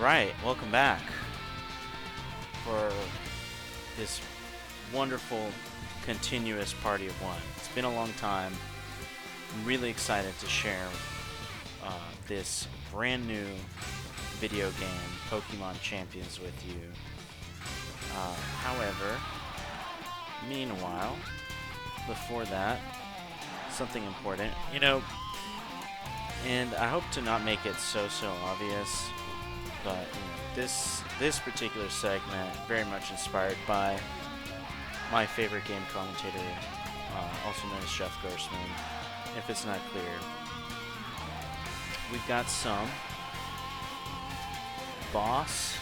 Alright, welcome back for this wonderful continuous party of one. It's been a long time. I'm really excited to share this brand new video game, Pokémon Champions, with you. However, meanwhile, before that, something important, and I hope to not make it so obvious, but this particular segment very much inspired by my favorite game commentator, also known as Jeff Gersman. If it's not clear, we've got some Boss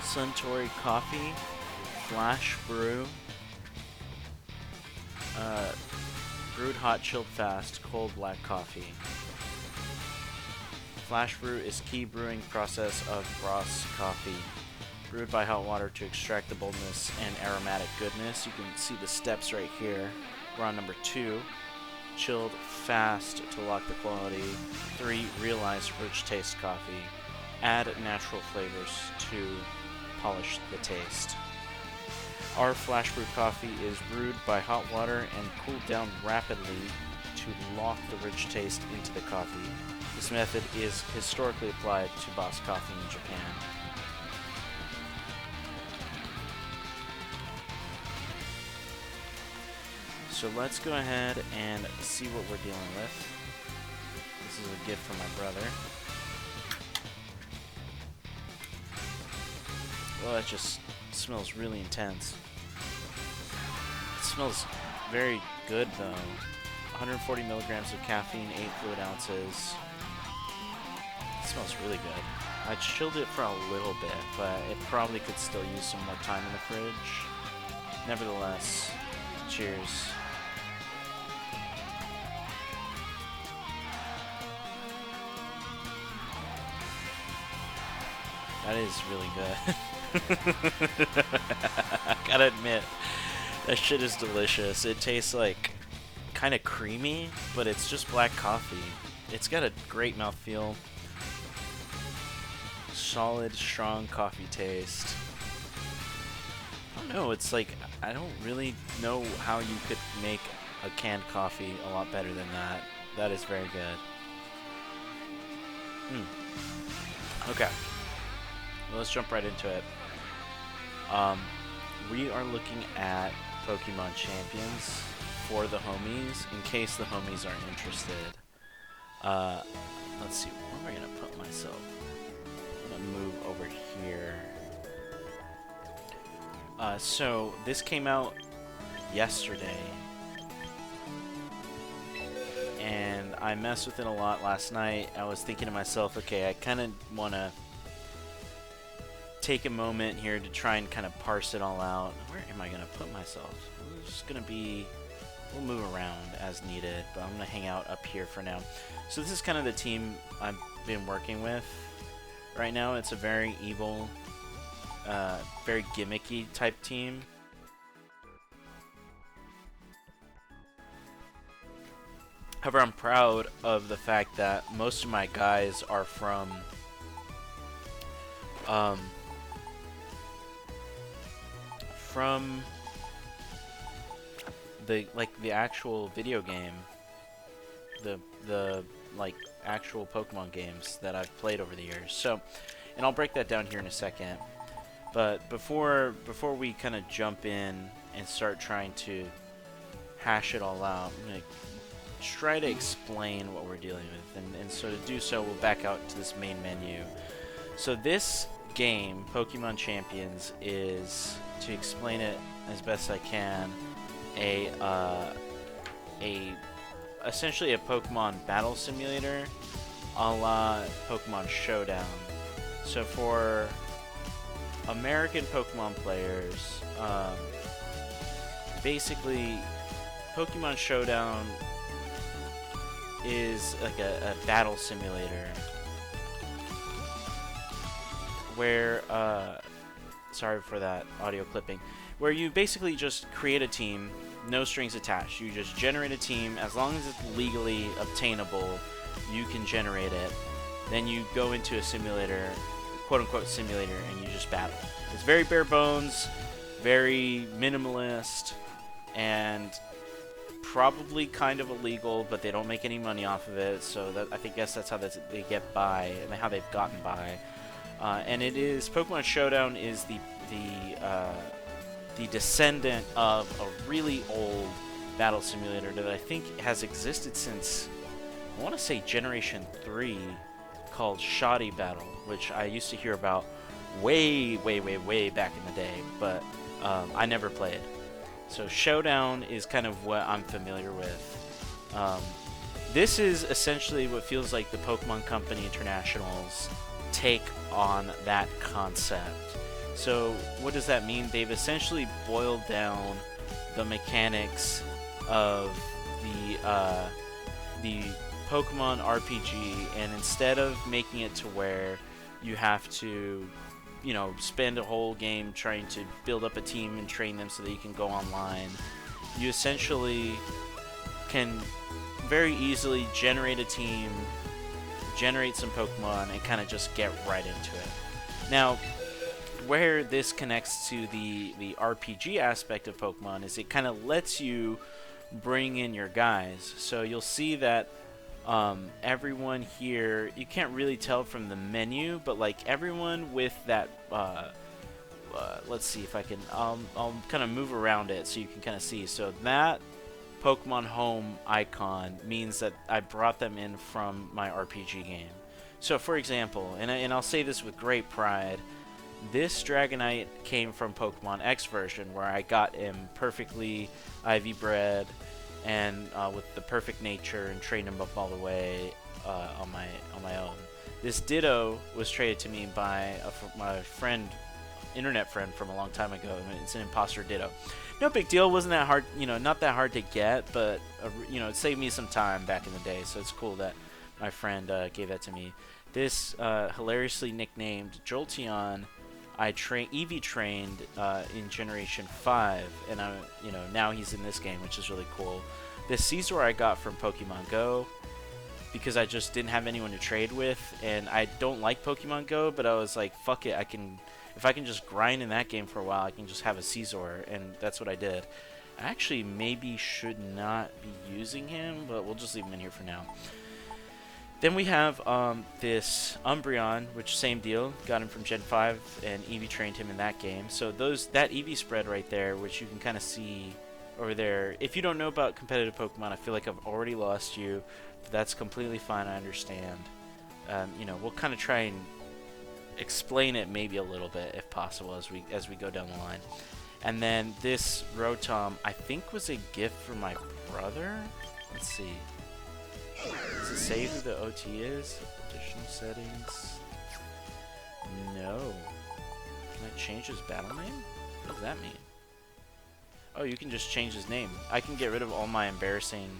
Suntory Coffee Flash Brew, brewed hot, chilled fast, cold black coffee. Flash brew is key brewing process of Ross coffee, brewed by hot water to extract the boldness and aromatic goodness. You can see the steps right here. We're on number 2, chilled fast to lock the quality. 3, realize rich taste coffee. Add natural flavors to polish the taste. Our flash brew coffee is brewed by hot water and cooled down rapidly to lock the rich taste into the coffee. This method is historically applied to Boss coffee in Japan. So let's go ahead and see what we're dealing with. This is a gift from my brother. Well, that just smells really intense. It smells very good though. 140 milligrams of caffeine, 8 fluid ounces. It smells really good. I chilled it for a little bit, but it probably could still use some more time in the fridge. Nevertheless, cheers. That is really good. I gotta admit, that shit is delicious. It tastes like kind of creamy, but it's just black coffee. It's got a great mouthfeel. Solid, strong coffee taste. I don't know, it's like, I don't really know how you could make a canned coffee a lot better than that. That is very good. Okay. Well, let's jump right into it. We are looking at Pokémon Champions for the homies, in case the homies are interested. Let's see, where am I going to put myself? I'm going to move over here. So, this came out yesterday, and I messed with it a lot last night. I was thinking to myself, okay, I kind of want to take a moment here to try and kind of parse it all out. Where am I going to put myself? I'm just going to be... We'll move around as needed, but I'm going to hang out up here for now. So this is kind of the team I've been working with right now. It's a very evil, very gimmicky type team. However, I'm proud of the fact that most of my guys are from the actual video game, the actual Pokemon games that I've played over the years. So, and I'll break that down here in a second. But before we kind of jump in and start trying to hash it all out, I'm gonna try to explain what we're dealing with, and so to do so, we'll back out to this main menu. So this game, Pokémon Champions, is, to explain it as best I can, essentially a Pokemon battle simulator a la Pokemon Showdown. So for American Pokemon players, basically Pokemon Showdown is like a battle simulator where, sorry for that audio clipping, where you basically just create a team, no strings attached. You just generate a team. As long as it's legally obtainable, you can generate it. Then you go into a simulator quote-unquote simulator, and you just battle. It's very bare bones, very minimalist, and probably kind of illegal, but they don't make any money off of it, so that, I guess that's how they get by, and how they've gotten by. And it is, Pokemon Showdown is the descendant of a really old battle simulator that I think has existed since, I want to say, Generation 3, called Shoddy Battle, which I used to hear about way back in the day, but I never played. So Showdown is kind of what I'm familiar with. This is essentially what feels like the Pokemon Company International's take on that concept. So what does that mean? They've essentially boiled down the mechanics of the Pokemon RPG, and instead of making it to where you have to, you know, spend a whole game trying to build up a team and train them so that you can go online, you essentially can very easily generate a team, generate some Pokemon, and kind of just get right into it. Now, where this connects to the RPG aspect of Pokemon is it kind of lets you bring in your guys. So you'll see that everyone here, you can't really tell from the menu, but like everyone with that, let's see if I can, I'll kind of move around it so you can kind of see. So that Pokemon Home icon means that I brought them in from my RPG game. So for example, and I'll say this with great pride, this Dragonite came from Pokemon X version, where I got him perfectly IV bred and with the perfect nature, and trained him up all the way on my own. This Ditto was traded to me by my friend, internet friend from a long time ago, and it's an imposter Ditto. No big deal, wasn't that hard, you know, not that hard to get, but you know, it saved me some time back in the day, so it's cool that my friend gave that to me. This hilariously nicknamed Jolteon, I EV trained in Generation 5, and you know, now he's in this game, which is really cool. This Caesar I got from Pokemon Go because I just didn't have anyone to trade with, and I don't like Pokemon Go, but I was like, fuck it, if I can just grind in that game for a while, I can just have a Caesar, and that's what I did. I actually maybe should not be using him, but we'll just leave him in here for now. Then we have this Umbreon, which same deal, got him from Gen 5 and EV trained him in that game. So that EV spread right there, which you can kind of see over there. If you don't know about competitive Pokemon, I feel like I've already lost you. But that's completely fine, I understand. You know, we'll kind of try and explain it maybe a little bit if possible as we go down the line. And then this Rotom, I think was a gift from my brother. Let's see. Does it say who the OT is? Additional settings. No. Can I change his battle name? What does that mean? Oh, you can just change his name. I can get rid of all my embarrassing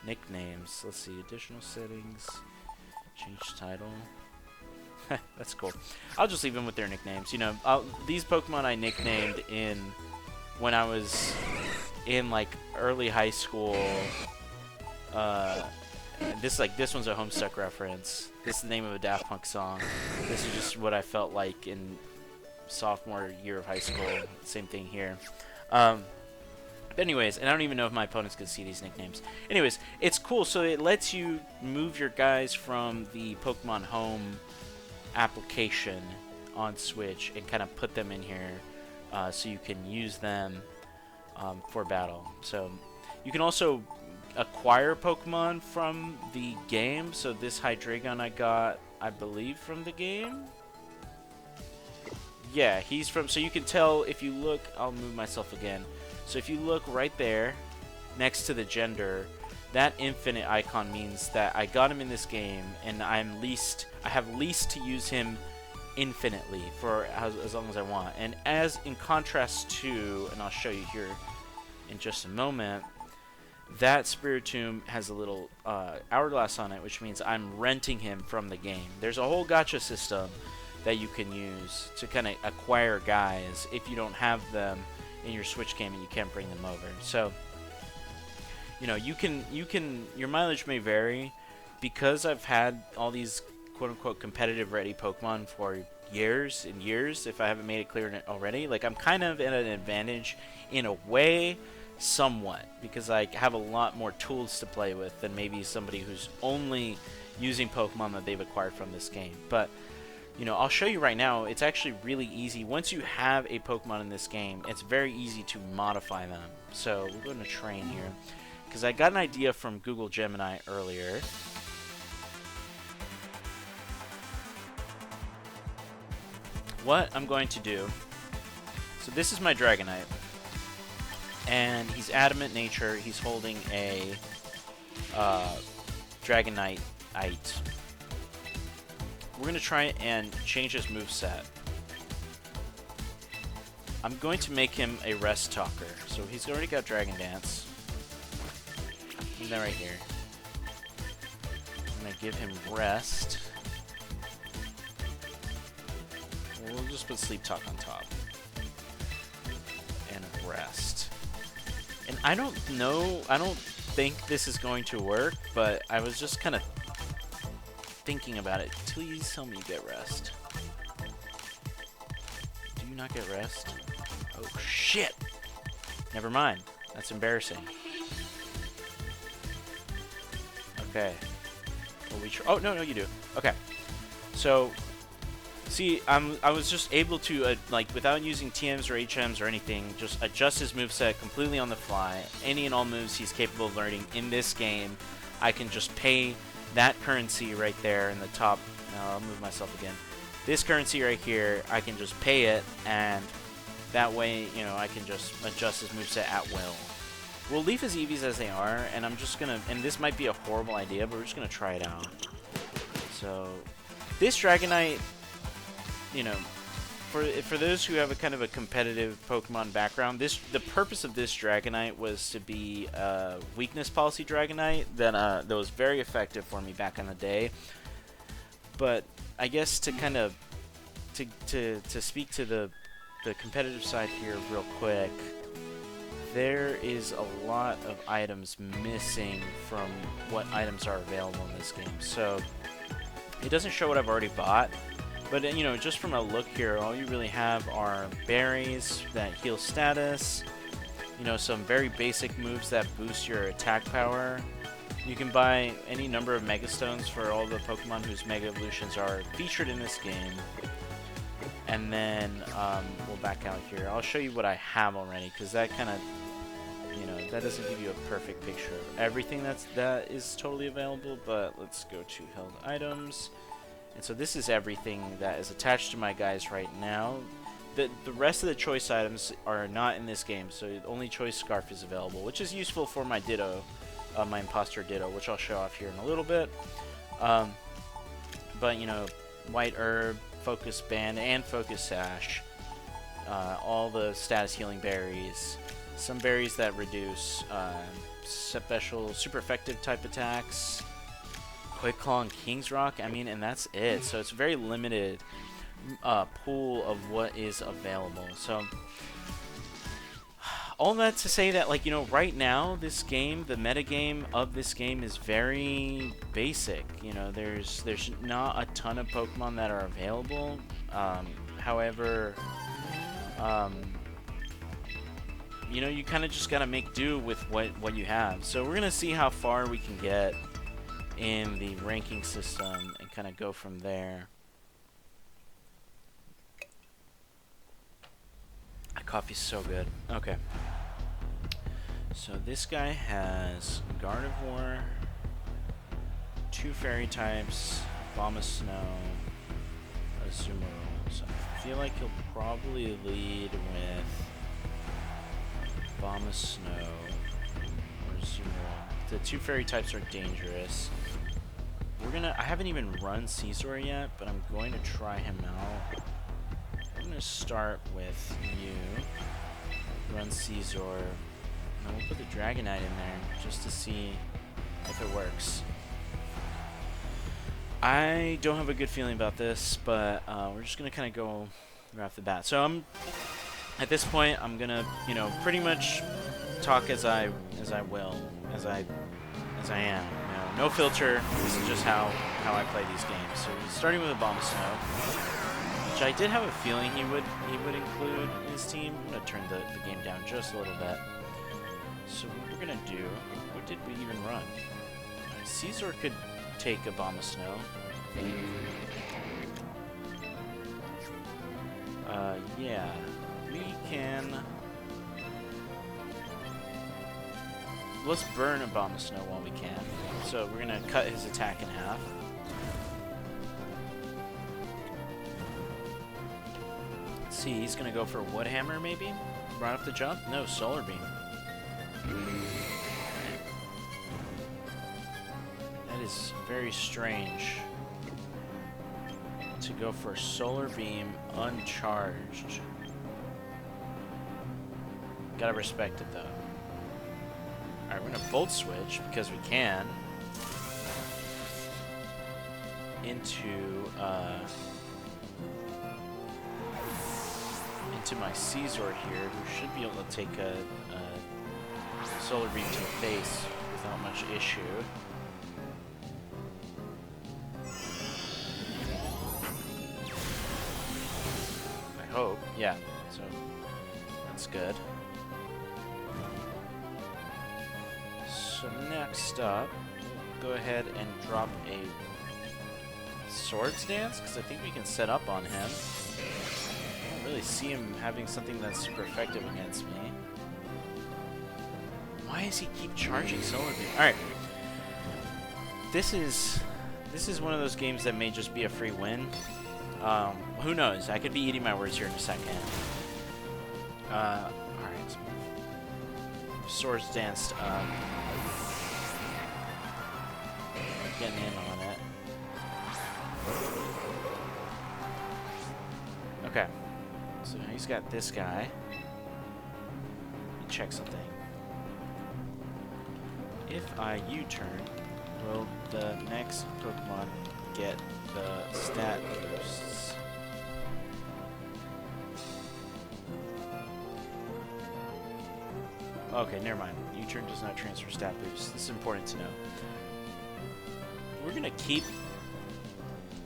nicknames. Let's see. Additional settings. Change title. That's cool. I'll just leave them with their nicknames. You know, these Pokemon I nicknamed when I was in like early high school. This one's a Homestuck reference. This is the name of a Daft Punk song. This is just what I felt like in sophomore year of high school. Same thing here. But anyways, and I don't even know if my opponents could see these nicknames. Anyways, it's cool. So it lets you move your guys from the Pokemon Home application on Switch and kind of put them in here so you can use them for battle. So you can also acquire Pokemon from the game. So this Hydreigon I got, I believe, from the game. Yeah, he's from, so you can tell if you look, I'll move myself again. So if you look right there next to the gender, that infinite icon means that I got him in this game and I have leased to use him infinitely for as long as I want. And as in contrast to, and I'll show you here in just a moment, that Spiritomb has a little hourglass on it, which means I'm renting him from the game. There's a whole gacha system that you can use to kind of acquire guys if you don't have them in your Switch game and you can't bring them over. So, you know, your mileage may vary. Because I've had all these quote-unquote competitive ready Pokemon for years and years, if I haven't made it clear already. Like, I'm kind of at an advantage in a way, somewhat, because I have a lot more tools to play with than maybe somebody who's only using Pokemon that they've acquired from this game. But, you know, I'll show you right now, it's actually really easy. Once you have a Pokemon in this game, it's very easy to modify them. So, we're going to train here, because I got an idea from Google Gemini earlier. What I'm going to do, so this is my Dragonite, and he's adamant nature. He's holding a Dragonite. We're going to try and change his moveset. I'm going to make him a rest talker. So he's already got Dragon Dance. And that right here. I'm going to give him rest. We'll just put Sleep Talk on top. And rest. And I don't know, I don't think this is going to work, but I was just kind of thinking about it. Please tell me you get rest. Do you not get rest? Oh, shit! Never mind. That's embarrassing. Okay. Well, oh, no, you do. Okay. So, see, I was just able to, like, without using TMs or HMs or anything, just adjust his moveset completely on the fly. Any and all moves he's capable of learning in this game, I can just pay that currency right there in the top. No, I'll move myself again. This currency right here, I can just pay it, and that way, you know, I can just adjust his moveset at will. We'll leave his EVs as they are, and I'm just gonna, and this might be a horrible idea, but we're just gonna try it out. So, this Dragonite, you know, for those who have a kind of a competitive Pokemon background, the purpose of this Dragonite was to be a weakness policy Dragonite that was very effective for me back in the day. But I guess to kind of to speak to the competitive side here real quick, there is a lot of items missing from what items are available in this game. So it doesn't show what I've already bought. But, you know, just from a look here, all you really have are berries that heal status, you know, some very basic moves that boost your attack power. You can buy any number of Mega Stones for all the Pokemon whose Mega Evolutions are featured in this game. And then, we'll back out here. I'll show you what I have already, because that kind of, you know, that doesn't give you a perfect picture of everything that is totally available, but let's go to held items. And so this is everything that is attached to my guys right now. The rest of the choice items are not in this game, so only Choice Scarf is available, which is useful for my Ditto, my Imposter Ditto, which I'll show off here in a little bit. But, you know, White Herb, Focus Band, and Focus Sash, all the status healing berries, some berries that reduce special super effective type attacks, Quick Claw and King's Rock, I mean, and that's it. So it's a very limited pool of what is available. So all that to say that, like, you know, right now this game, the metagame of this game is very basic. You know, there's not a ton of Pokemon that are available. However, you know, you kind of just gotta make do with what you have. So we're gonna see how far we can get in the ranking system and kind of go from there. That coffee's so good. Okay. So this guy has Gardevoir, 2 fairy types, Bomb of Snow, Azumarill. So I feel like he'll probably lead with Bomb of Snow or Azumarill. The 2 fairy types are dangerous. I haven't even run Caesar yet, but I'm going to try him out. I'm going to start with you. Run Caesar. And then we'll put the Dragonite in there just to see if it works. I don't have a good feeling about this, but we're just going to kind of go right off the bat. So at this point, I'm going to, you know, pretty much talk as I am. You know, No filter. This is just how I play these games. So starting with Abomasnow, which I did have a feeling he would include in his team. I'm gonna turn the game down just a little bit. So what we're gonna do? What did we even run? Caesar could take Abomasnow. Yeah, we can. Let's burn Abomasnow while we can. So we're gonna cut his attack in half. Let's see, he's gonna go for Wood Hammer maybe? Right off the jump? No, Solar Beam. That is very strange to go for Solar Beam uncharged. Gotta respect it though. Alright, we're gonna Volt Switch because we can into my Caesar here, who should be able to take a Solar Beam to the face without much issue. I hope. Yeah, so that's good. So next up, we'll go ahead and drop a Swords Dance, because I think we can set up on him. I don't really see him having something that's super effective against me. Why does he keep charging Solar Beam? Alright. This is one of those games that may just be a free win. Who knows? I could be eating my words here in a second. Alright. Swords Danced up. Getting in on it. Okay. So he's got this guy. Let me check something. If I U-turn, will the next Pokemon get the stat boosts? Okay, never mind. U-turn does not transfer stat boosts. This is important to know. We're gonna keep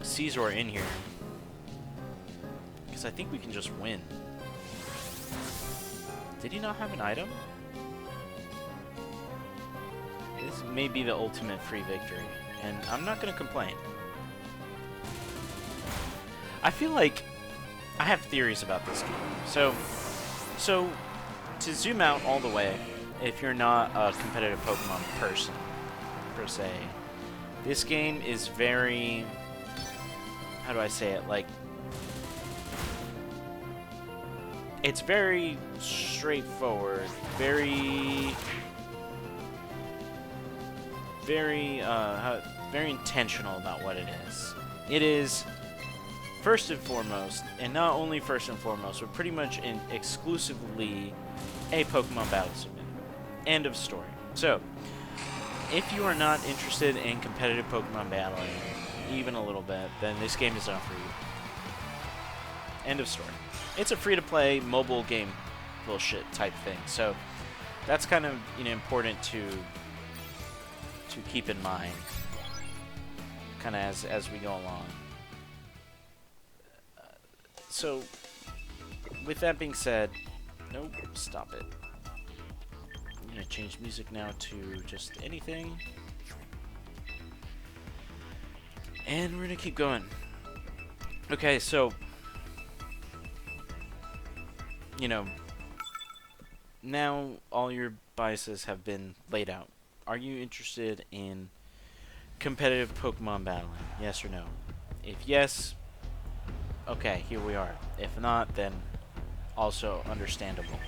Caesar in here because I think we can just win. Did he not have an item? This may be the ultimate free victory, and I'm not gonna complain. I feel like I have theories about this game. So to zoom out all the way, if you're not a competitive Pokemon person per se, this game is very, how do I say it, like, it's very straightforward, very intentional about what it is. It is, first and foremost, and not only first and foremost, but pretty much exclusively a Pokemon battle simulator. End of story. So, if you are not interested in competitive Pokemon battling, even a little bit, then this game is not for you. End of story. It's a free-to-play mobile game bullshit type thing, so that's kind of, you know, important to keep in mind, kind of as we go along. So, with that being said, nope, stop it. I'm gonna change music now to just anything. And we're gonna keep going. Okay, so, you know, now all your biases have been laid out. Are you interested in competitive Pokemon battling? Yes or no? If yes, okay, here we are. If not, then also understandable.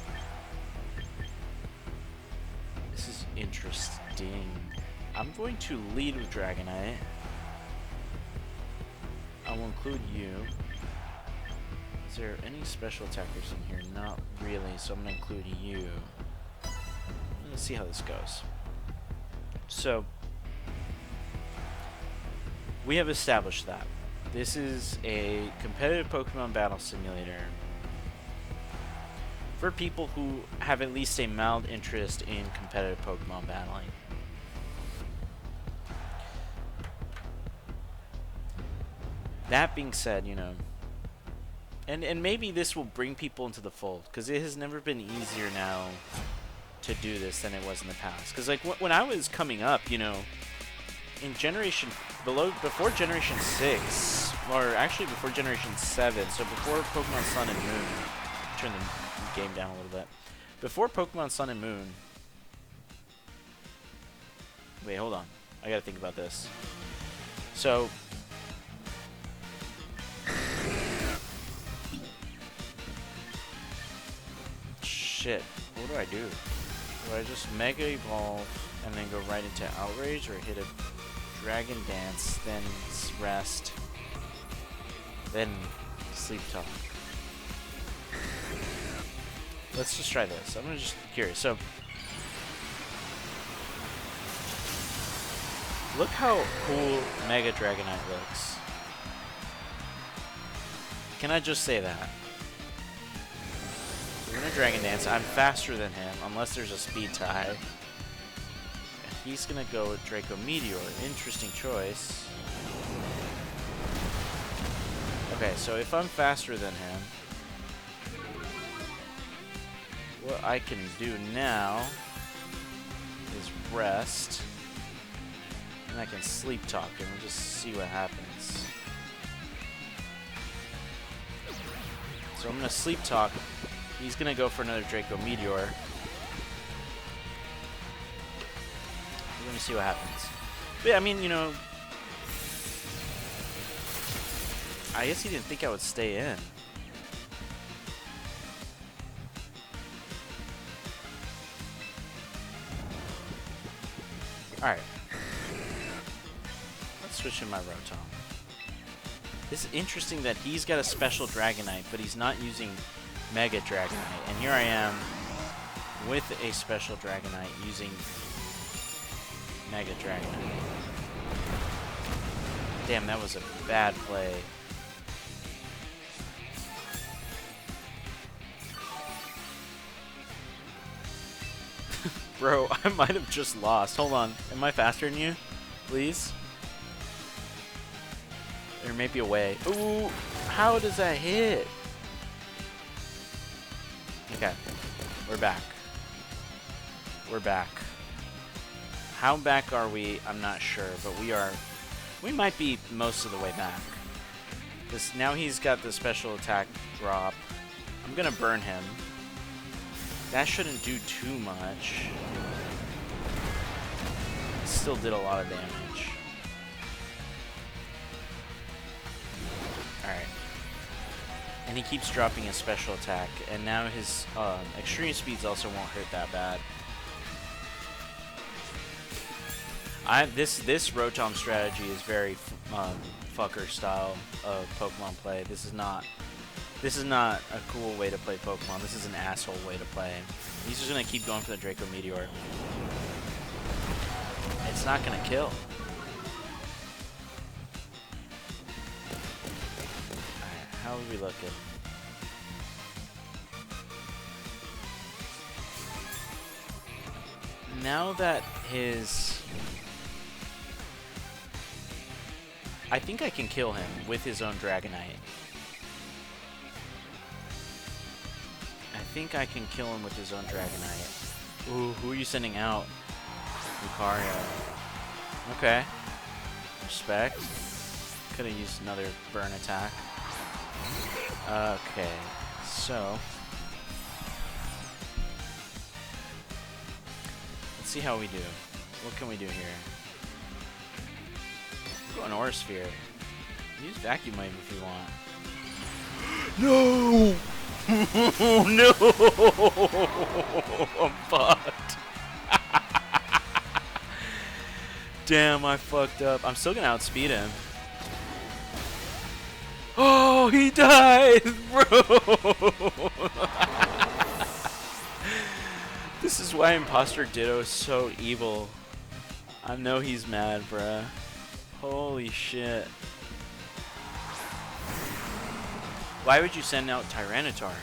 This is interesting. I'm going to lead with Dragonite. I will include you. Is there any special attackers in here? Not really, so I'm going to include you. Let's see how this goes. So, we have established that this is a competitive Pokemon battle simulator for people who have at least a mild interest in competitive Pokemon battling. That being said, you know, and maybe this will bring people into the fold, because it has never been easier now to do this than it was in the past. Because like when I was coming up, you know, in before Generation 6, or actually before Generation 7, so before Pokemon Sun and Moon, turn the game down a little bit. Before Pokemon Sun and Moon, wait, hold on, I gotta think about this. So, shit, what do I do? Do I just Mega Evolve and then go right into Outrage, or hit a Dragon Dance, then rest, then Sleep Talk? Let's just try this. I'm just curious. So, look how cool Mega Dragonite looks. Can I just say that? We're gonna Dragon Dance. I'm faster than him, unless there's a speed tie. And he's gonna go with Draco Meteor. Interesting choice. Okay, so if I'm faster than him, what I can do now is rest, and I can Sleep Talk, and we'll just see what happens. So I'm gonna Sleep Talk. He's gonna go for another Draco Meteor. We're gonna see what happens. But yeah, I mean, you know, I guess he didn't think I would stay in. Alright. Let's switch in my Rotom. It's interesting that he's got a special Dragonite, but he's not using Mega Dragonite. And here I am with a special Dragonite using Mega Dragonite. Damn, that was a bad play. Bro, I might have just lost. Hold on. Am I faster than you? Please? There may be a way. Ooh, how does that hit? Okay, we're back. We're back. How back are we? I'm not sure, but we are. We might be most of the way back. This now he's got the special attack drop. I'm gonna burn him. That shouldn't do too much. Still did a lot of damage. Alright. And he keeps dropping his special attack, and now his extreme speeds also won't hurt that bad. This Rotom strategy is very fucker style of Pokemon play. This is not a cool way to play Pokemon. This is an asshole way to play. He's just gonna keep going for the Draco Meteor. It's not gonna kill. Alright, how are we looking? Now that his... I think I can kill him with his own Dragonite. I think I can kill him with his own Dragonite. Ooh, who are you sending out? Lucario. Okay. Respect. Could have used another burn attack. Okay. So. Let's see how we do. What can we do here? Go an Aura Sphere. Use Vacuum Wave if you want. No! No! I'm fucked. Damn, I fucked up. I'm still gonna outspeed him. Oh, he died, bro! This is why Imposter Ditto is so evil. I know he's mad, bruh. Holy shit. Why would you send out Tyranitar?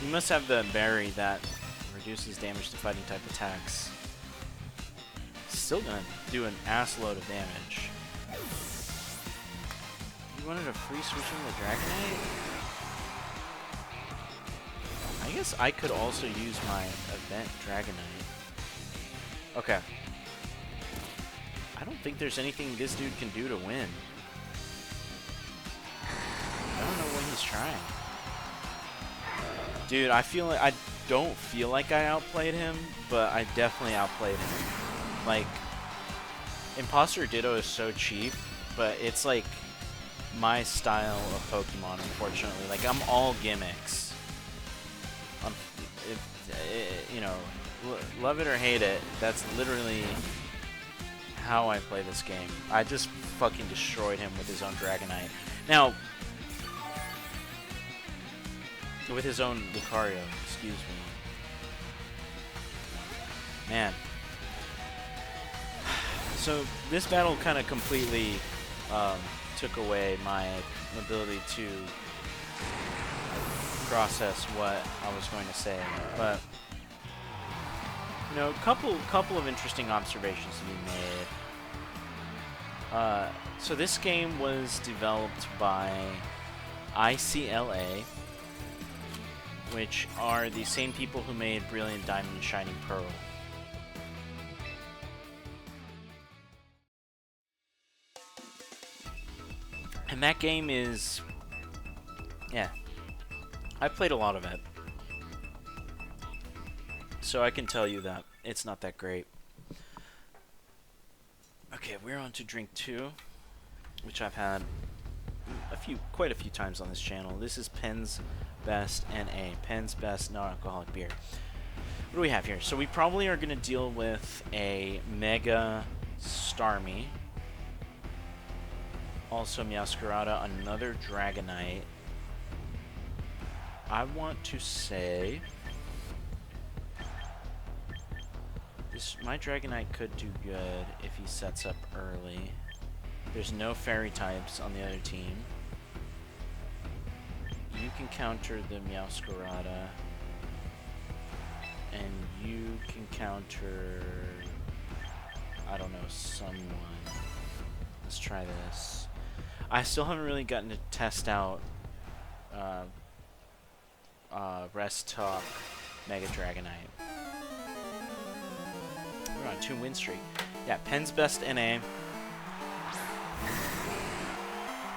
You must have the berry that reduces damage to fighting type attacks. Still gonna do an ass load of damage. You wanted a free switch in the Dragonite? I guess I could also use my event Dragonite. Okay. I don't think there's anything this dude can do to win. I don't know what he's trying. Dude, I don't feel like I outplayed him, but I definitely outplayed him. Like, Imposter Ditto is so cheap, but it's like my style of Pokemon, unfortunately. Like, I'm all gimmicks. You know, love it or hate it, that's literally how I play this game. I just fucking destroyed him with his own Dragonite. Now, with his own Lucario, excuse me. Man. So, this battle kind of completely took away my ability to process what I was going to say. But, you know, a couple of interesting observations to be made. So this game was developed by ICLA, which are the same people who made Brilliant Diamond and Shining Pearl. And that game is... yeah. I played a lot of it. So I can tell you that it's not that great. Okay, we're on to drink 2, which I've had quite a few times on this channel. This is Penn's Best NA, Penn's Best Non-Alcoholic Beer. What do we have here? So we probably are going to deal with a Mega Starmie, also Meowscarada, another Dragonite. I want to say my Dragonite could do good if he sets up early. There's no fairy types on the other team. You can counter the Meowscarada, and you can counter, I don't know, someone. Let's try this. I still haven't really gotten to test out Rest Talk Mega Dragonite. We're on a 2-win streak. Yeah, Penn's Best NA.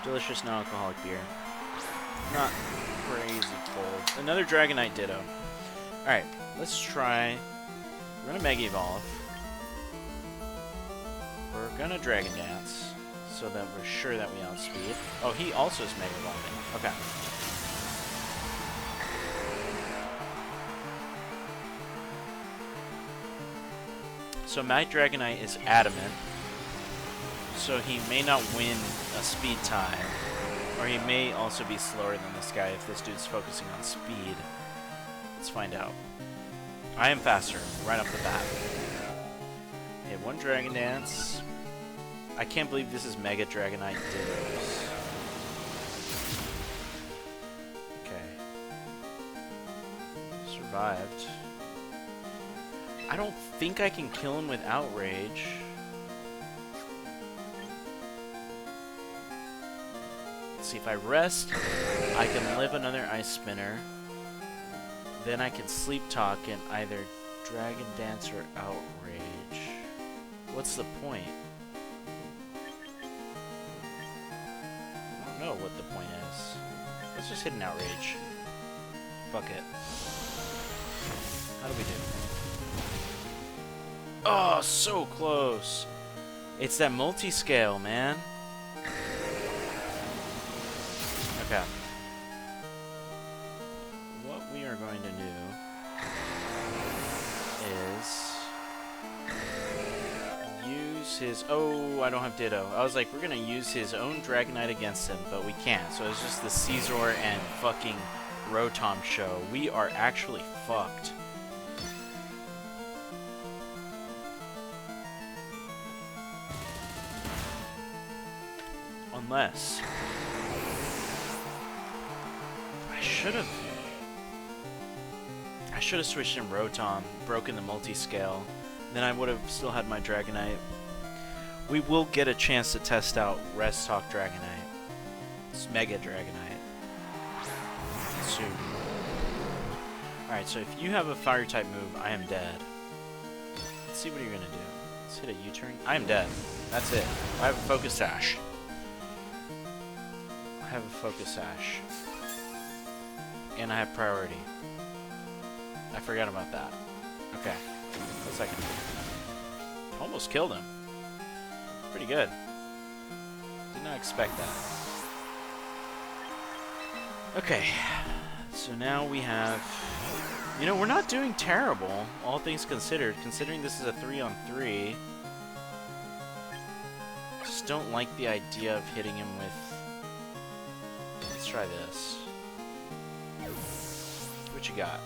Delicious non-alcoholic beer. Not crazy cold. Another Dragonite Ditto. Alright, let's try. We're gonna Mega Evolve. We're gonna Dragon Dance, so that we're sure that we outspeed. Oh, he also is Mega Evolving. Okay. So my Dragonite is adamant, so he may not win a speed tie, or he may also be slower than this guy if this dude's focusing on speed. Let's find out. I am faster, right off the bat. Okay, one Dragon Dance. I can't believe this is Mega Dragonite Dittos. Okay. Survived. I don't think I can kill him with Outrage. Let's see, if I rest, I can live another Ice Spinner. Then I can Sleep Talk and either Dragon Dance or Outrage. What's the point? I don't know what the point is. Let's just hit an Outrage. Fuck it. How do we do? Oh, so close. It's that multi-scale, man. Okay. What we are going to do is use his... Oh, I don't have Ditto. I was like, we're going to use his own Dragonite against him, but we can't. So it's just the Caesar and fucking Rotom show. We are actually fucked. Unless I should have switched in Rotom, broken the multi-scale, then I would have still had my Dragonite. We will get a chance to test out Rest Talk Dragonite. It's Mega Dragonite. Soup. Alright, so if you have a fire type move, I am dead. Let's see what you're gonna do. Let's hit a U-turn. I am dead. That's it. I have a Focus Sash. I have a Focus Sash. And I have priority. I forgot about that. Okay. 1 second. Almost killed him. Pretty good. Did not expect that. Okay. So now we have... You know, we're not doing terrible, all things considered. Considering this is a 3-on-3. Just don't like the idea of hitting him with... Let's try this. What you got?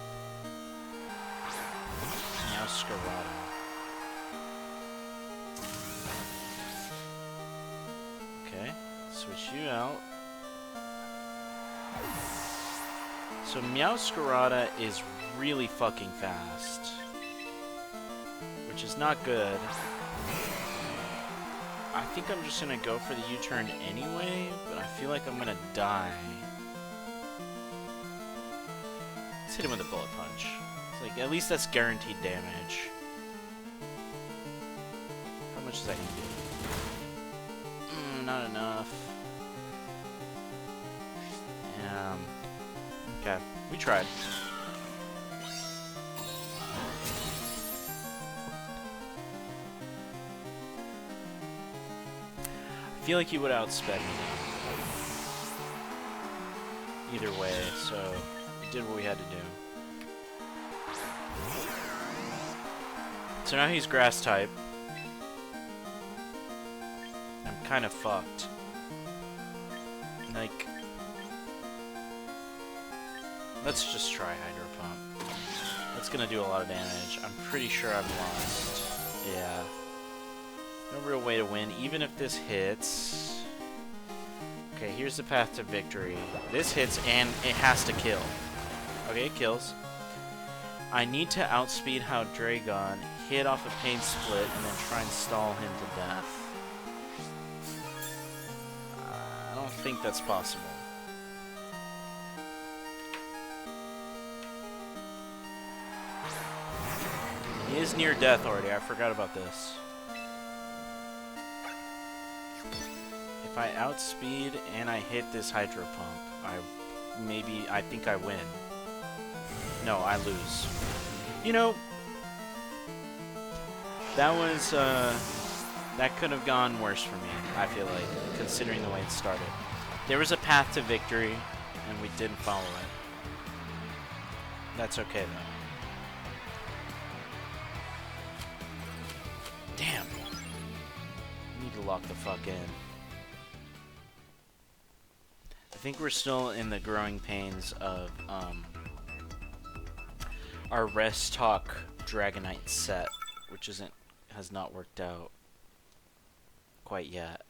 Meowscarada. Okay, switch you out. So Meowscarada is really fucking fast, which is not good. I think I'm just gonna go for the U-turn anyway, but I feel like I'm gonna die. Let's hit him with a bullet punch. It's like, at least that's guaranteed damage. How much is that gonna do? Not enough. Okay, we tried. I feel like he would outsped me either way, so we did what we had to do. So now he's grass type. I'm kind of fucked. Like, let's just try Hydro Pump. That's gonna do a lot of damage. I'm pretty sure I've lost. Yeah. No real way to win, even if this hits. Okay, here's the path to victory. This hits and it has to kill. Okay, it kills. I need to outspeed Howdragon, hit off a Pain Split, and then try and stall him to death. I don't think that's possible. He is near death already, I forgot about this. If I outspeed and I hit this Hydro Pump, I think I win. No, I lose. You know, that was, that could have gone worse for me, I feel like, considering the way it started. There was a path to victory, and we didn't follow it. That's okay, though. Damn. Need to lock the fuck in. I think we're still in the growing pains of our Rest Talk Dragonite set, which has not worked out quite yet.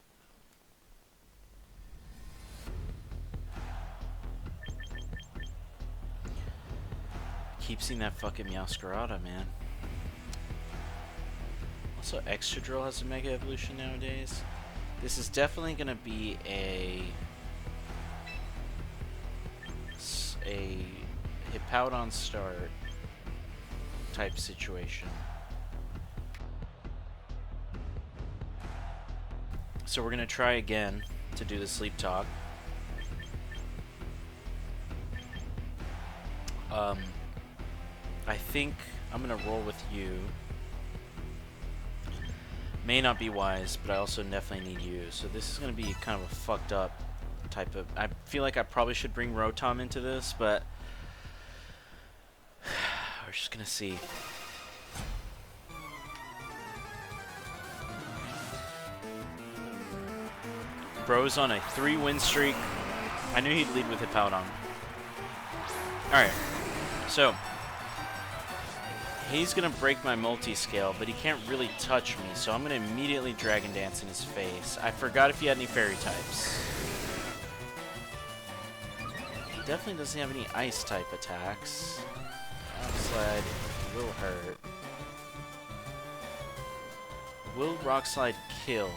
Keep seeing that fucking Meowscarada, man. Also, Excadrill has a Mega Evolution nowadays. This is definitely gonna be a Hippowdon start type situation. So we're gonna try again to do the Sleep Talk. I think I'm gonna roll with you. May not be wise, but I also definitely need you. So this is gonna be kind of a fucked up type of... I feel like I probably should bring Rotom into this, but... we're just gonna see. Bro's on a 3-win streak. I knew he'd lead with Hippowdon. Alright, so... he's gonna break my multi-scale, but he can't really touch me, so I'm gonna immediately Dragon Dance in his face. I forgot if he had any fairy types. He definitely doesn't have any ice type attacks. Rock Slide will hurt. Will Rock Slide kill?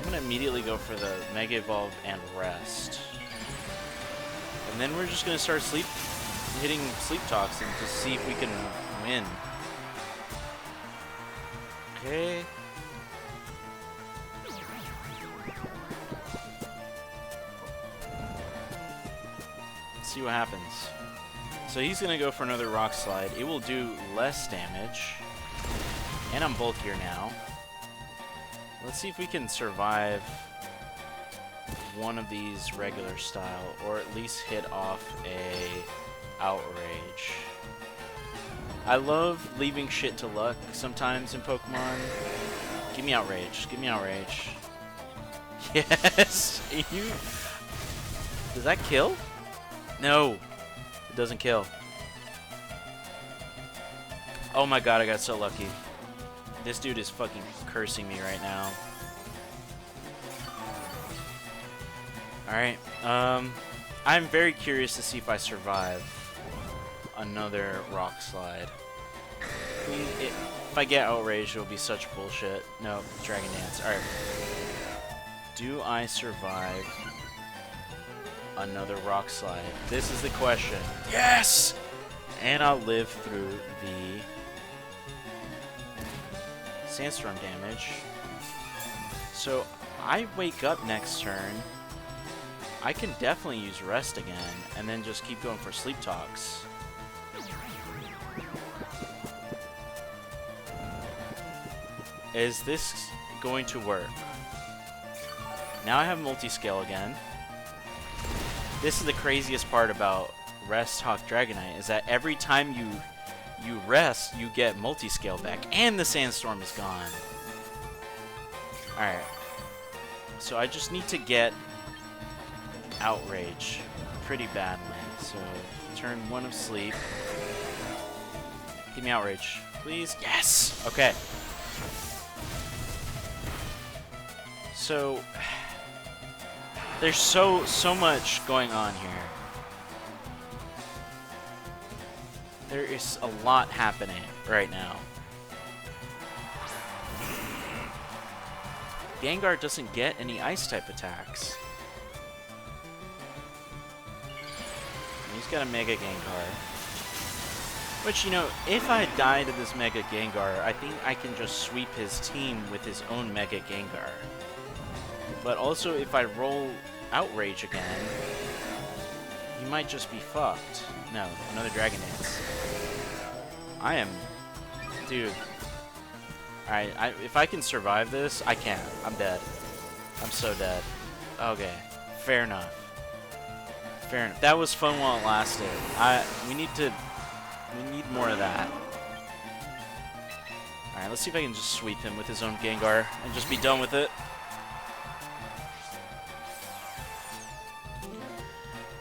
gonna immediately go for the Mega Evolve and Rest. And then we're just gonna start hitting Sleep Talks and just see if we can win. Okay. Let's see what happens. So he's gonna go for another Rock Slide. It will do less damage. And I'm bulkier now. Let's see if we can survive one of these regular style, or at least hit off a Outrage. I love leaving shit to luck sometimes in Pokemon. Give me Outrage. Give me Outrage. Yes! Does that kill? No! It doesn't kill. Oh my god, I got so lucky. This dude is fucking cursing me right now. Alright, I'm very curious to see if I survive another Rock Slide. If I get outraged, it'll be such bullshit. No, Dragon Dance. Alright. Do I survive another Rock Slide? This is the question. Yes! And I'll live through the Sandstorm damage. So, I wake up next turn. I can definitely use Rest again, and then just keep going for Sleep Talks. Is this going to work? Now I have Multiscale again. This is the craziest part about Rest Hawk Dragonite, is that every time you rest, you get Multiscale back, and the Sandstorm is gone. Alright. So I just need to get Outrage pretty badly. So, turn 1 of Sleep. Give me Outrage. Please? Yes! Okay. So, there's so much going on here. There is a lot happening right now. Gengar doesn't get any Ice-type attacks. He's got a Mega Gengar. Which, you know, if I die to this Mega Gengar, I think I can just sweep his team with his own Mega Gengar. But also, if I roll Outrage again, he might just be fucked. No, another Dragon Dance. I am... Dude. Alright, if I can survive this, I can't. I'm dead. I'm so dead. Okay. Fair enough. Fair enough. That was fun while it lasted. We need more of that. Alright, let's see if I can just sweep him with his own Gengar and just be done with it.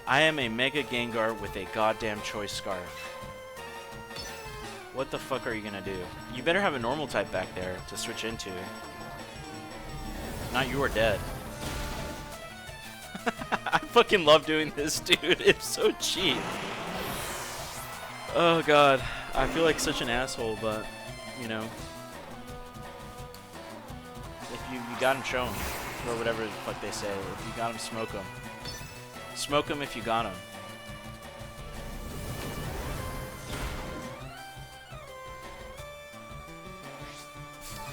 I am a Mega Gengar with a goddamn Choice Scarf. What the fuck are you gonna do? You better have a normal type back there to switch into. If not, you are dead. I fucking love doing this, dude. It's so cheap. Oh god. I feel like such an asshole, but, you know. If you got him, show him. Or whatever the fuck they say. If you got him, smoke him. Smoke him if you got him.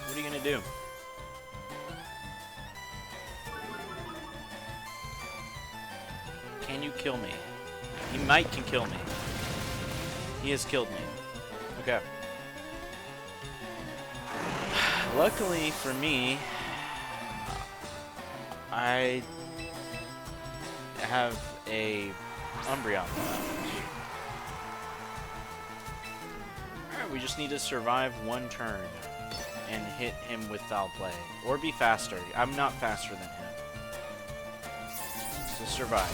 What are you gonna do? Can you kill me? He can kill me. He has killed me. Okay. Luckily for me, I have a Umbreon left. Alright, we just need to survive one turn and hit him with Foul Play. Or be faster. I'm not faster than him. So survive.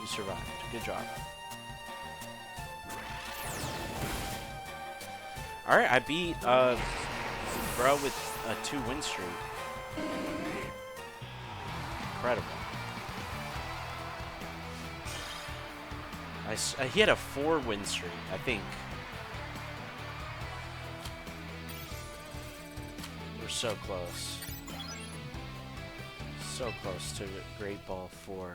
You survived. Good job. Alright, I beat bro with a 2-win streak. Incredible. He had a 4-win streak, I think. We're so close. So close to Great Ball 4.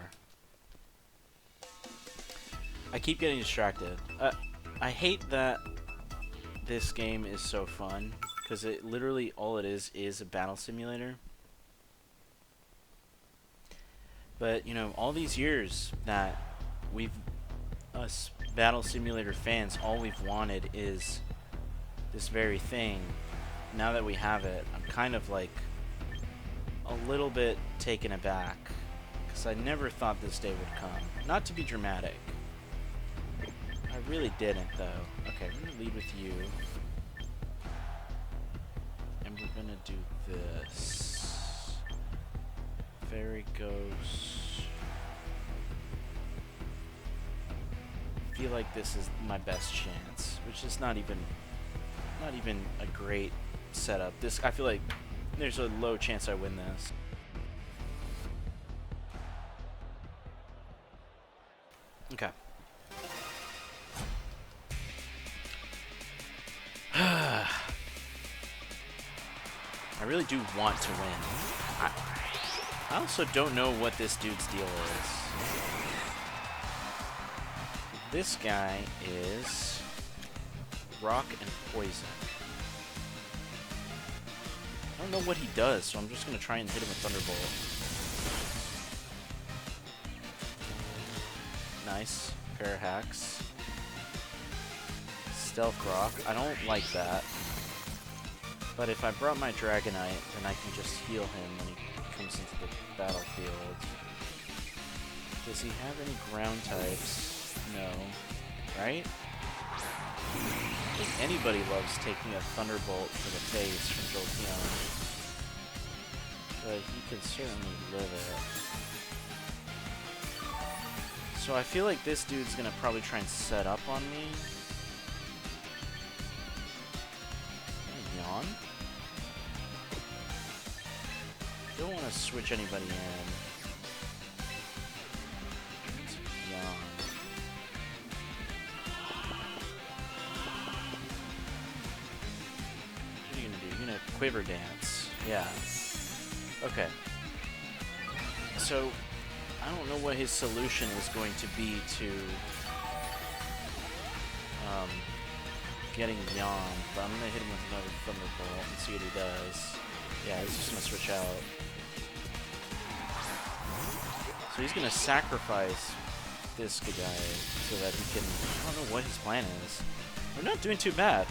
I keep getting distracted. I hate that this game is so fun, because it literally all it is a battle simulator. But, you know, all these years that us battle simulator fans, all we've wanted is this very thing. Now that we have it, I'm kind of like a little bit taken aback, because I never thought this day would come. Not to be dramatic. I really didn't, though. Okay, I'm gonna lead with you. And we're gonna do this. Fairy goes. I feel like this is my best chance, which is not even a great setup. This, I feel like there's a low chance I win this. Okay. I really do want to win. I also don't know what this dude's deal is. This guy is rock and poison. I don't know what he does, so I'm just going to try and hit him with Thunderbolt. Nice. Pair of hacks. Stealth Rock. I don't like that. But if I brought my Dragonite, then I can just heal him when he comes into the battlefield. Does he have any ground types? No. Right? I think anybody loves taking a Thunderbolt to the face from Jolteon. But he can certainly live it. So I feel like this dude's gonna probably try and set up on me. Yawn? Don't want to switch anybody in. It's Yawn. What are you gonna do? You're gonna Quiver Dance. Yeah. Okay. So, I don't know what his solution is going to be to getting Yawn, but I'm gonna hit him with another Thunderbolt and see what he does. Yeah, he's just gonna switch out. So he's gonna sacrifice this guy so that he can. I don't know what his plan is. We're not doing too bad.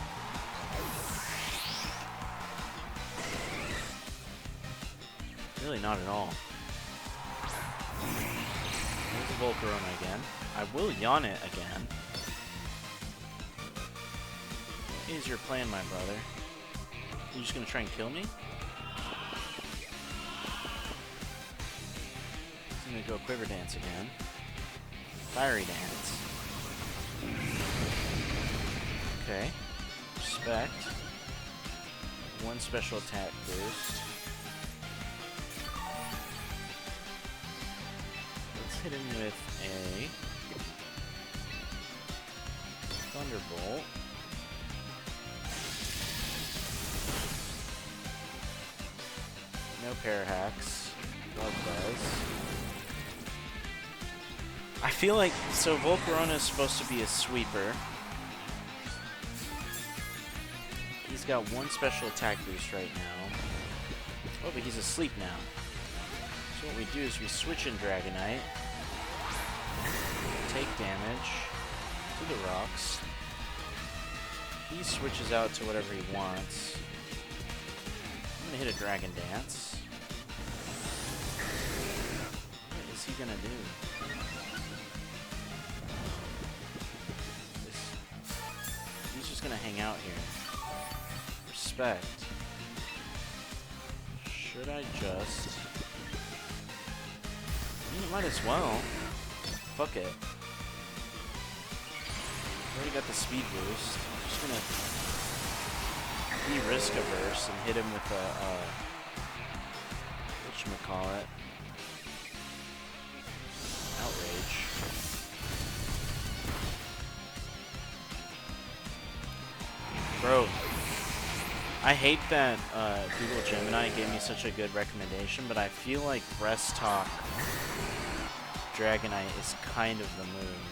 Really, not at all. There's a Volcarona again. I will Yawn it again. What is your plan, my brother? You just gonna try and kill me? He's gonna go Quiver Dance again. Fiery Dance. Okay. Respect. One special attack boost. Let's hit him with a Thunderbolt. No pair hacks. Love does. I feel like, so Volcarona is supposed to be a sweeper. He's got one special attack boost right now. Oh, but he's asleep now. So what we do is we switch in Dragonite. Take damage to the rocks. He switches out to whatever he wants. I'm gonna hit a Dragon Dance. What is he gonna do? He's just gonna hang out here. Respect. Should I just... You might as well. Fuck it. Already got the speed boost. I'm just gonna be risk averse and hit him with a whatchamacallit. Outrage. Bro. I hate that Google Gemini gave me such a good recommendation, but I feel like Breast Talk Dragonite is kind of the move.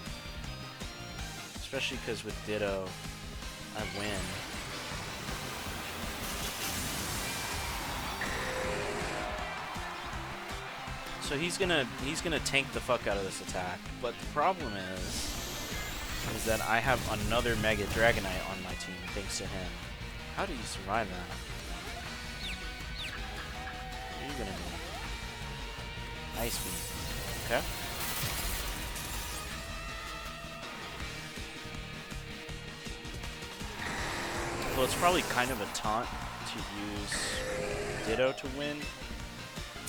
Especially because with Ditto, I win. So he's gonna tank the fuck out of this attack. But the problem is that I have another Mega Dragonite on my team thanks to him. How do you survive that? What are you gonna do? Ice Beam. Okay. Well, it's probably kind of a taunt to use Ditto to win.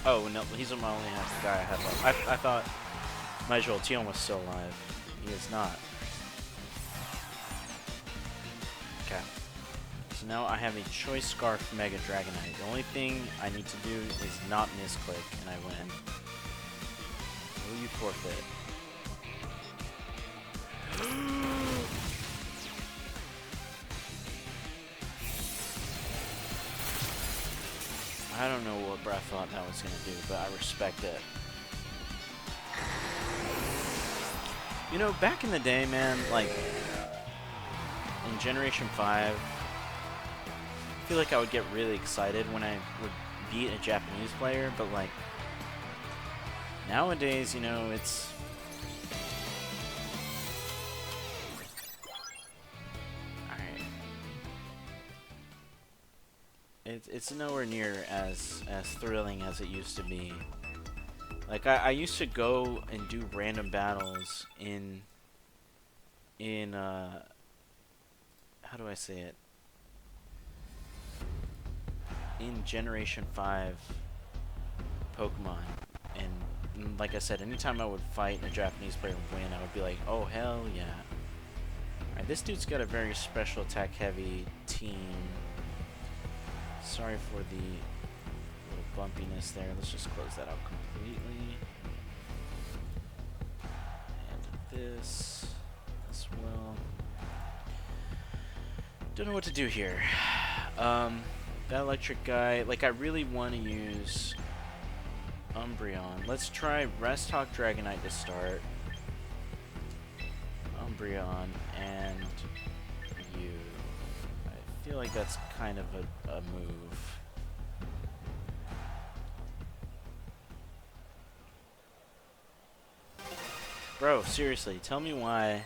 Oh, no, he's my only guy I had left. I thought my Jolteon was still alive. He is not. Okay. So now I have a Choice Scarf Mega Dragonite. The only thing I need to do is not misclick, and I win. Will you forfeit? I don't know what Breath thought that was going to do, but I respect it. You know, back in the day, man, like, in Generation 5, I feel like I would get really excited when I would beat a Japanese player, but, like, nowadays, you know, it's... It's nowhere near as thrilling as it used to be. Like I used to go and do random battles in how do I say it? In Generation 5 Pokemon, and like I said, anytime I would fight and a Japanese player would win, I would be like, oh hell yeah. Alright, this dude's got a very special attack heavy team. Sorry for the little bumpiness there. Let's just close that out completely. And this as well. Don't know what to do here. That electric guy, like I really want to use Umbreon. Let's try Rest Hawk Dragonite to start. Umbreon and you. I feel like that's kind of a move. Bro, seriously, tell me why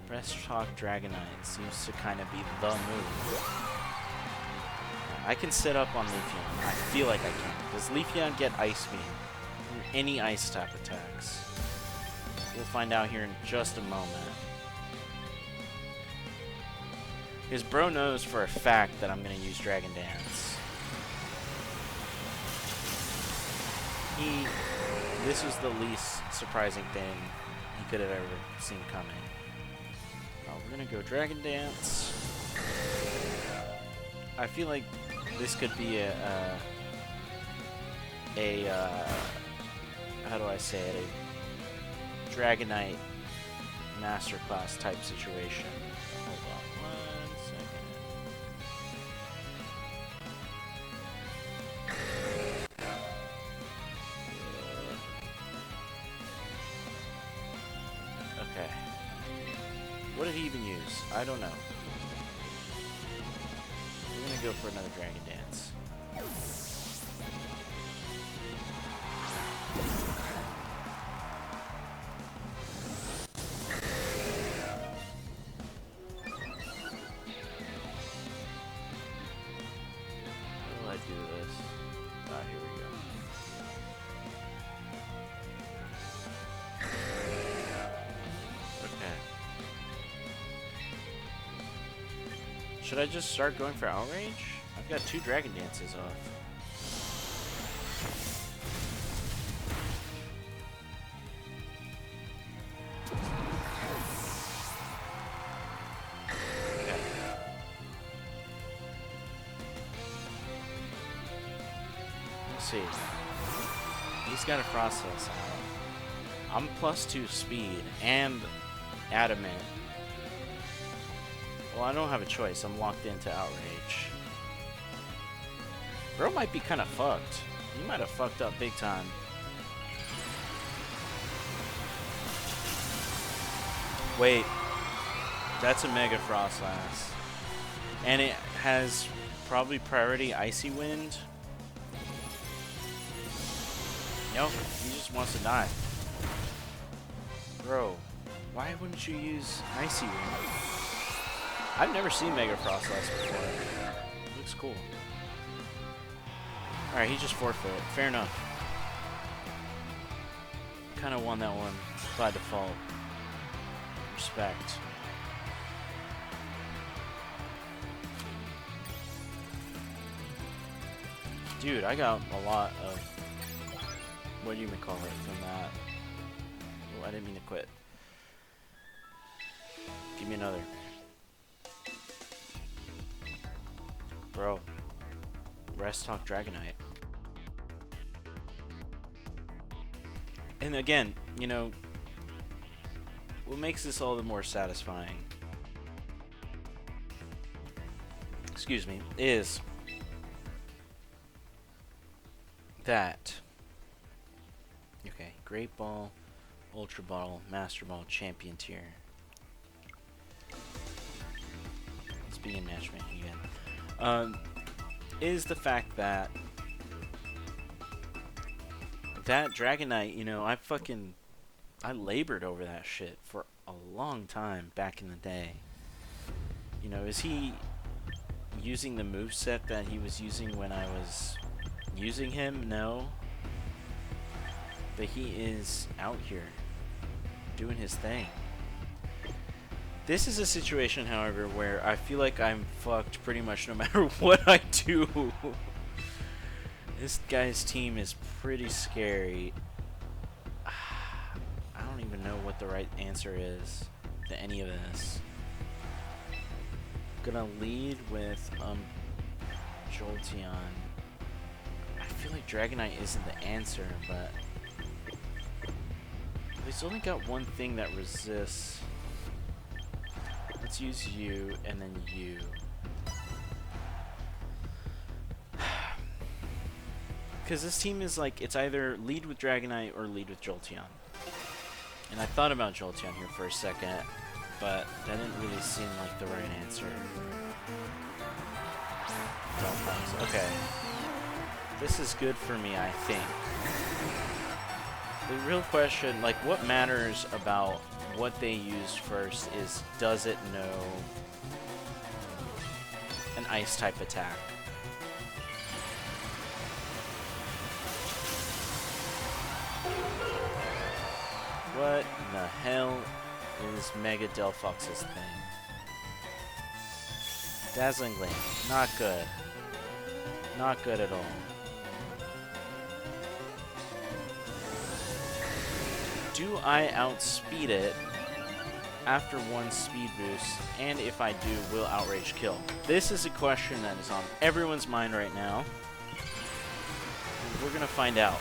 Breast Talk Dragonite seems to kind of be the move. I can sit up on Leafeon. I feel like I can. Does Leafeon get Ice Beam? Or any ice type attacks? We'll find out here in just a moment. Because bro knows for a fact that I'm going to use Dragon Dance. This was the least surprising thing he could have ever seen coming. We're going to go Dragon Dance. I feel like this could be how do I say it? A Dragonite Masterclass type situation. Hold on. Okay. What did he even use? I don't know. We're gonna go for another Dragon Dance. How do I do this? Ah, here we go. Should I just start going for Outrage? I've got 2 Dragon Dances off. Okay. Let's see. He's got a process out. I'm +2 speed and adamant. Well, I don't have a choice. I'm locked into Outrage. Bro might be kind of fucked. He might have fucked up big time. Wait. That's a Mega Frostlass. And it has probably priority Icy Wind. Nope, he just wants to die. Bro, why wouldn't you use Icy Wind? I've never seen Mega Frostlass before. Looks cool. Alright, he just forfeit. Fair enough. Kinda won that one by default. Respect. Dude, I got a lot of, what do you call it, from that. Oh, I didn't mean to quit. Give me another. Bro. Rest Talk Dragonite. And again, you know, what makes this all the more satisfying, excuse me, is that, okay, Great Ball, Ultra Ball, Master Ball, Champion tier. Let's begin matchmaking again. Is the fact that Dragonite, you know, I labored over that shit for a long time back in the day. You know, is he using the moveset that he was using when I was using him? No. But he is out here doing his thing. This is a situation, however, where I feel like I'm fucked pretty much no matter what I do. This guy's team is pretty scary. I don't even know what the right answer is to any of this. I'm gonna lead with Jolteon. I feel like Dragonite isn't the answer, but he's only got one thing that resists. Let's use you and then you. Because this team is like, it's either lead with Dragonite or lead with Jolteon. And I thought about Jolteon here for a second, but that didn't really seem like the right answer. Okay. This is good for me, I think. The real question, like, what matters about what they use first is, does it know an ice type attack? What in the hell is Mega Delphox's thing? Dazzling Gleam. Not good. Not good at all. Do I outspeed it after one speed boost? And if I do, will Outrage kill? This is a question that is on everyone's mind right now. And we're gonna find out.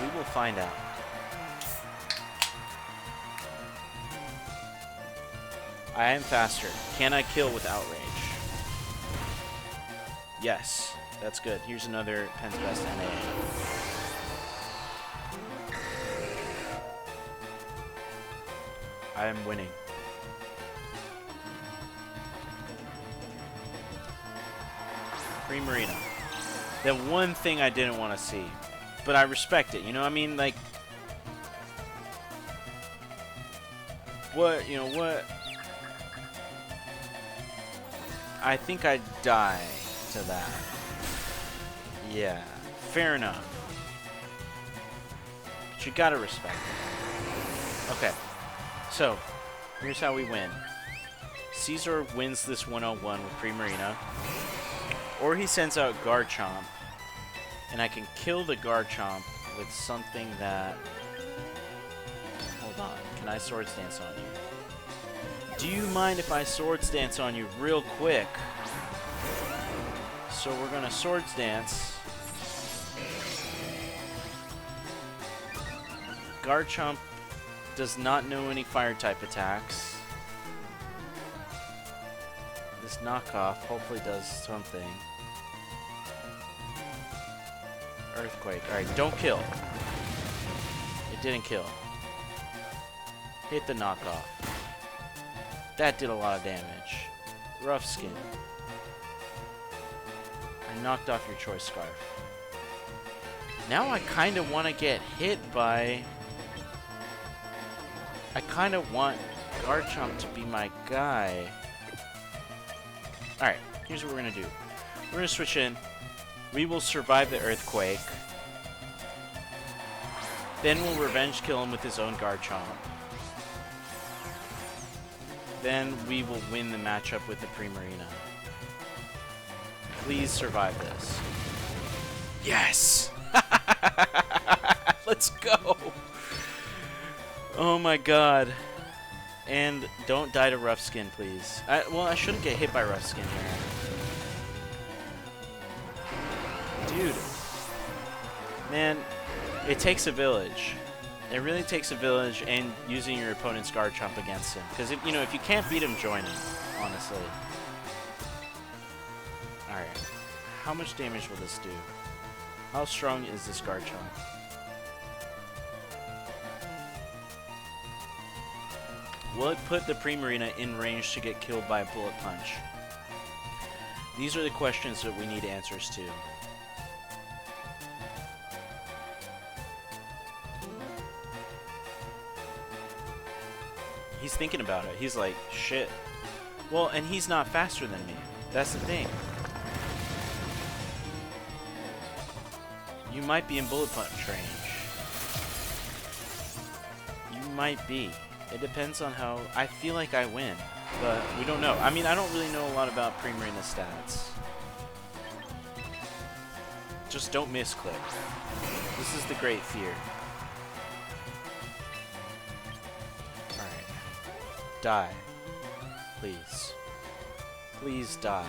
We will find out. I am faster. Can I kill with Outrage? Yes. That's good. Here's another Penn's Best NA. I am winning. Primarina. The one thing I didn't want to see. But I respect it, you know what I mean? Like, what, you know, what? I think I'd die to that. Yeah, fair enough. But you gotta respect it. Okay, so, here's how we win. Caesar wins this 101 with Primarina. Or he sends out Garchomp. And I can kill the Garchomp with something that... Hold on. Can I Swords Dance on you? Do you mind if I Swords Dance on you real quick? So we're going to Swords Dance. Garchomp does not know any Fire-type attacks. knockoff hopefully does something. Earthquake. Alright, don't kill. It didn't kill. Hit the knockoff. That did a lot of damage. Rough skin. I knocked off your choice scarf. Now I kind of want to get hit by... I kind of want Garchomp to be my guy. Alright, here's what we're going to do. We're going to switch in. We will survive the earthquake. Then we'll revenge kill him with his own Garchomp. Then we will win the matchup with the Primarina. Please survive this. Yes! Let's go! Oh my god. And don't die to Rough Skin, please. Well, I shouldn't get hit by Rough Skin here. Dude. Man, it takes a village. It really takes a village and using your opponent's Garchomp against him. Because, if you can't beat him, join him, honestly. Alright. How much damage will this do? How strong is this Garchomp? Will it put the Primarina in range to get killed by a Bullet Punch? These are the questions that we need answers to. He's thinking about it. He's like, shit. Well, and he's not faster than me. That's the thing. You might be in Bullet Punch range. You might be. It depends on how... I feel like I win, but we don't know. I mean, I don't really know a lot about Primarina stats. Just don't misclick. This is the great fear. Alright. Die. Please. Please die.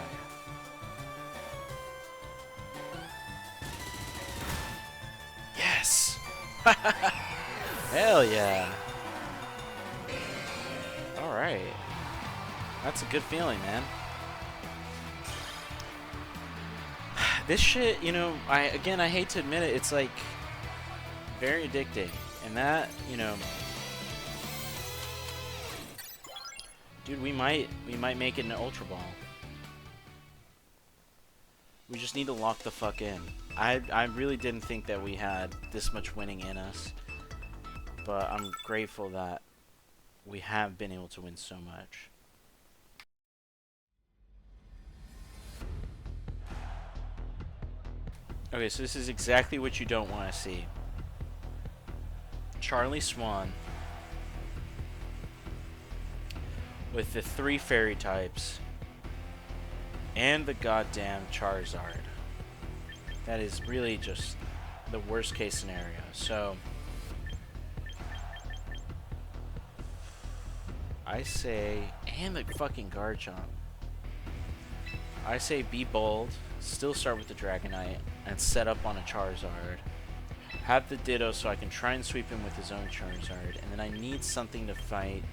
Yes! Hell yeah! Alright. That's a good feeling, man. This shit, I hate to admit it, it's like very addicting. And that, dude, we might make it an Ultra Ball. We just need to lock the fuck in. I really didn't think that we had this much winning in us. But I'm grateful that we have been able to win so much. Okay, so this is exactly what you don't want to see. Charlie Swan with the 3 fairy types and the goddamn Charizard. That is really just the worst case scenario. So I say, and the fucking Garchomp. I say be bold, still start with the Dragonite, and set up on a Charizard. Have the Ditto so I can try and sweep him with his own Charizard, and then I need something to fight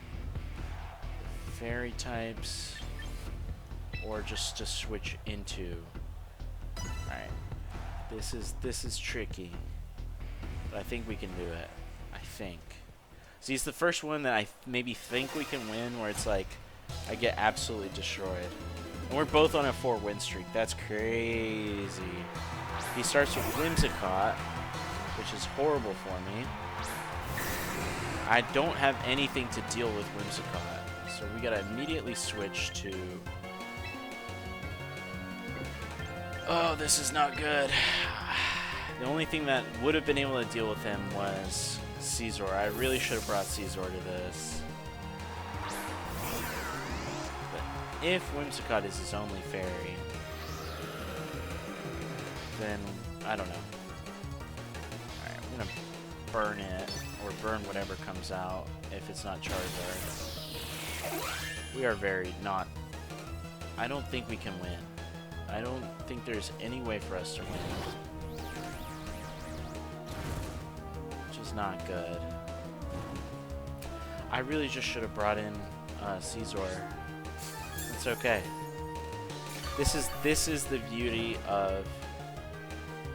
fairy types, or just to switch into. Alright, this is tricky, but I think we can do it. I think. See, it's the first one that I maybe think we can win, where it's like I get absolutely destroyed. And we're both on a 4-win streak. That's crazy. He starts with Whimsicott, which is horrible for me. I don't have anything to deal with Whimsicott, so we gotta immediately switch to... Oh, this is not good. The only thing that would have been able to deal with him was Caesar. I really should have brought Caesar to this. But if Whimsicott is his only fairy, then I don't know. Alright, I'm gonna burn it, or burn whatever comes out if it's not Charizard. We are very not... I don't think we can win. I don't think there's any way for us to win. Which is not good. I really just should have brought in Caesar. It's okay. This is the beauty of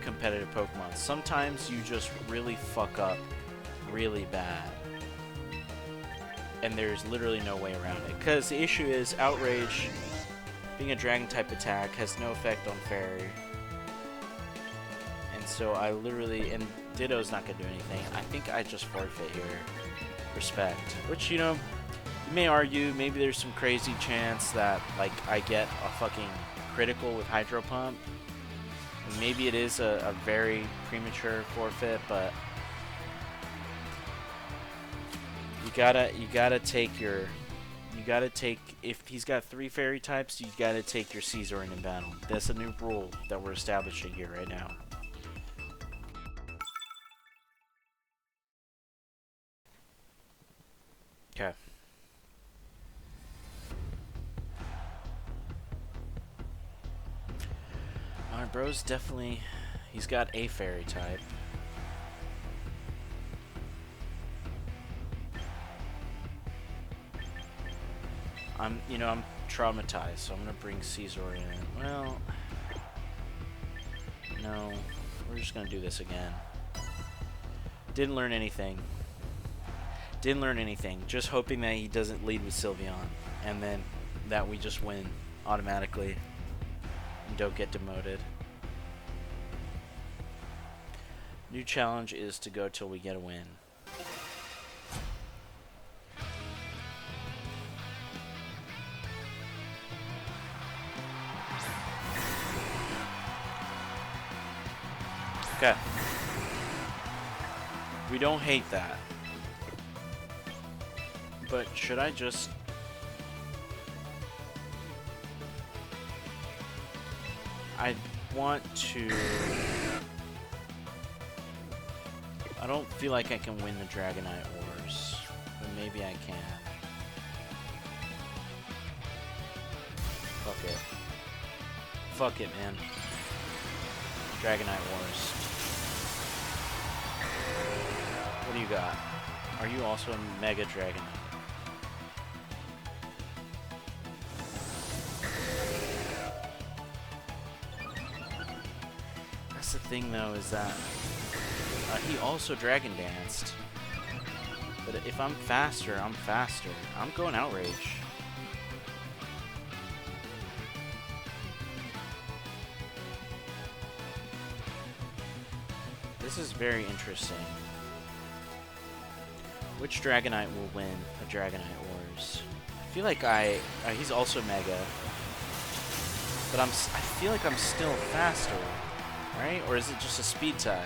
competitive Pokemon. Sometimes you just really fuck up really bad, and there's literally no way around it. Because the issue is Outrage, being a Dragon type attack, has no effect on Fairy, and so I literally, and Ditto's not gonna do anything. I think I just forfeit here. Respect, which, you know, you may argue maybe there's some crazy chance that like I get a fucking critical with Hydro Pump. And maybe it is a very premature forfeit, but you gotta take if he's got 3 fairy types, you gotta take your Caesarean in battle. That's a new rule that we're establishing here right now. Okay. Our bro's definitely, he's got a fairy type. I'm traumatized, so I'm gonna bring Caesar in. Well, no, we're just gonna do this again. Didn't learn anything. Just hoping that he doesn't lead with Sylveon, and then that we just win automatically and don't get demoted. New challenge is to go till we get a win. Okay. We don't hate that. But should I just... I want to... I don't feel like I can win the Dragonite Wars, but maybe I can. Fuck it. Fuck it, man. Dragonite Wars. What do you got? Are you also a Mega Dragonite? That's the thing, though, is that he also Dragon Danced. But if I'm faster, I'm faster. I'm going Outrage. This is very interesting. Which Dragonite will win a Dragonite Wars? I feel like he's also Mega. But I feel like I'm still faster, right? Or is it just a speed tie?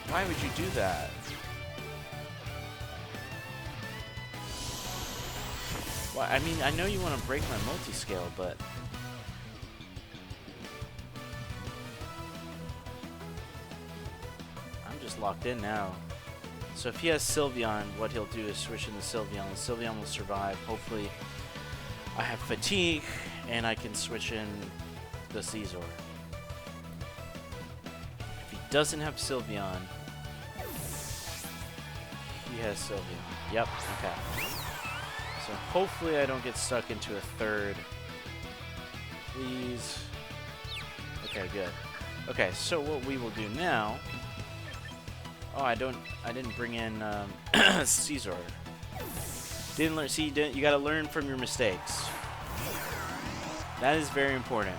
Why would you do that? Well, I mean, I know you want to break my multi-scale, but... I'm just locked in now. So if he has Sylveon, what he'll do is switch into Sylveon. Sylveon will survive. Hopefully, I have Fatigue, and I can switch in the Caesar. If he doesn't have Sylveon, he has Sylveon. Yep, okay. So hopefully I don't get stuck into a third. Please. Okay, good. Okay, so what we will do now... Oh, I didn't bring in Caesar. Didn't learn. See, you gotta learn from your mistakes. That is very important.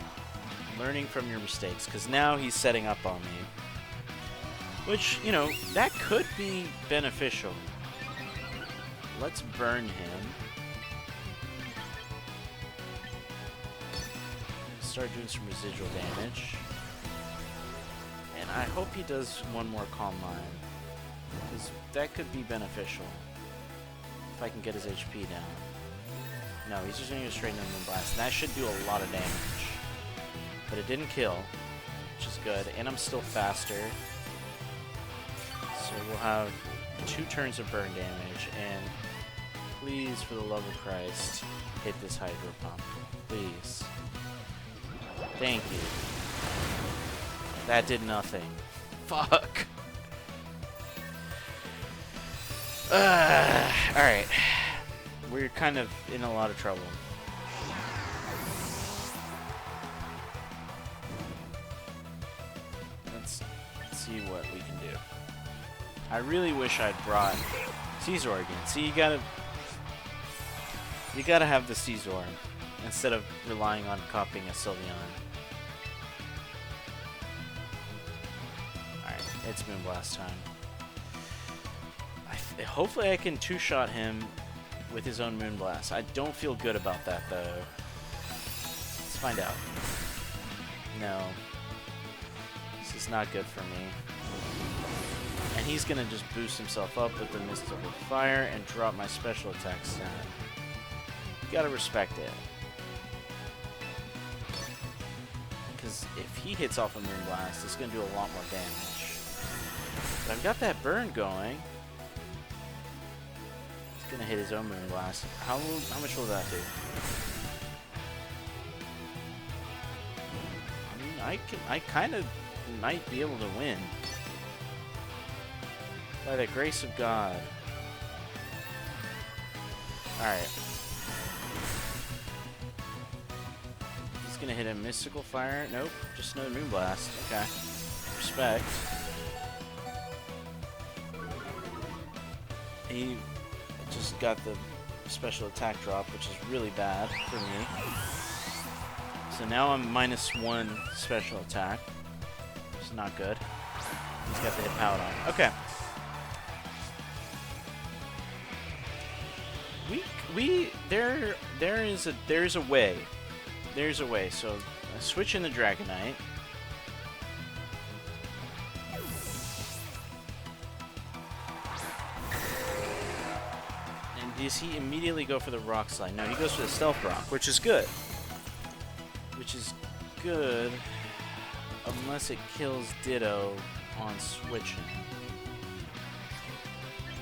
Learning from your mistakes, because now he's setting up on me. Which, you know, that could be beneficial. Let's burn him. Start doing some residual damage. And I hope he does one more Calm Mind, because that could be beneficial. If I can get his HP down. No, he's just going to go straight into Moonblast. And that should do a lot of damage. But it didn't kill, which is good. And I'm still faster. So we'll have 2 turns of burn damage. And please, for the love of Christ, hit this Hydro Pump. Please. Thank you. That did nothing. Fuck. Alright. we're kind of in a lot of trouble. Let's see what we can do. I really wish I'd brought Caesar again. See, you gotta have the Caesar instead of relying on copying a Sylveon. Alright, it's Moonblast time. Hopefully I can two-shot him with his own Moonblast. I don't feel good about that, though. Let's find out. No. This is not good for me. And he's gonna just boost himself up with the Mystical Fire and drop my special attack stat. You gotta respect it. Because if he hits off a Moonblast, it's gonna do a lot more damage. But I've got that burn going. He's gonna hit his own Moonblast. How much will that do? I mean, I kind of might be able to win. By the grace of God. Alright. He's gonna hit a Mystical Fire. Nope, just another Moonblast. Okay. Respect. He just got the special attack drop, which is really bad for me. So now I'm -1 special attack. Which is not good. He's got the Hippowdon. Okay. There's a way. There's a way. So I switch in the Dragonite. And does he immediately go for the Rock Slide? No, he goes for the Stealth Rock, which is good. Which is good unless it kills Ditto on switching.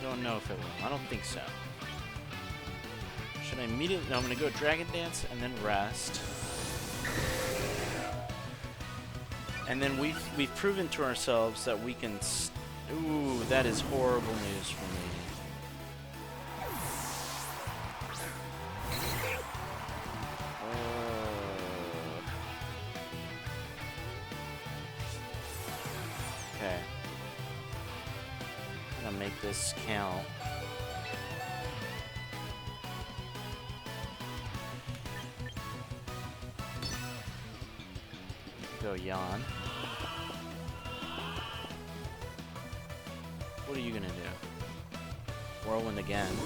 Don't know if it will. I don't think so. Should I immediately... No, I'm going to go Dragon Dance and then rest. And then we've proven to ourselves that we can... Ooh, that is horrible news for me. Okay. I'm going to make this count. Go Yawn. What are you gonna do? Whirlwind again.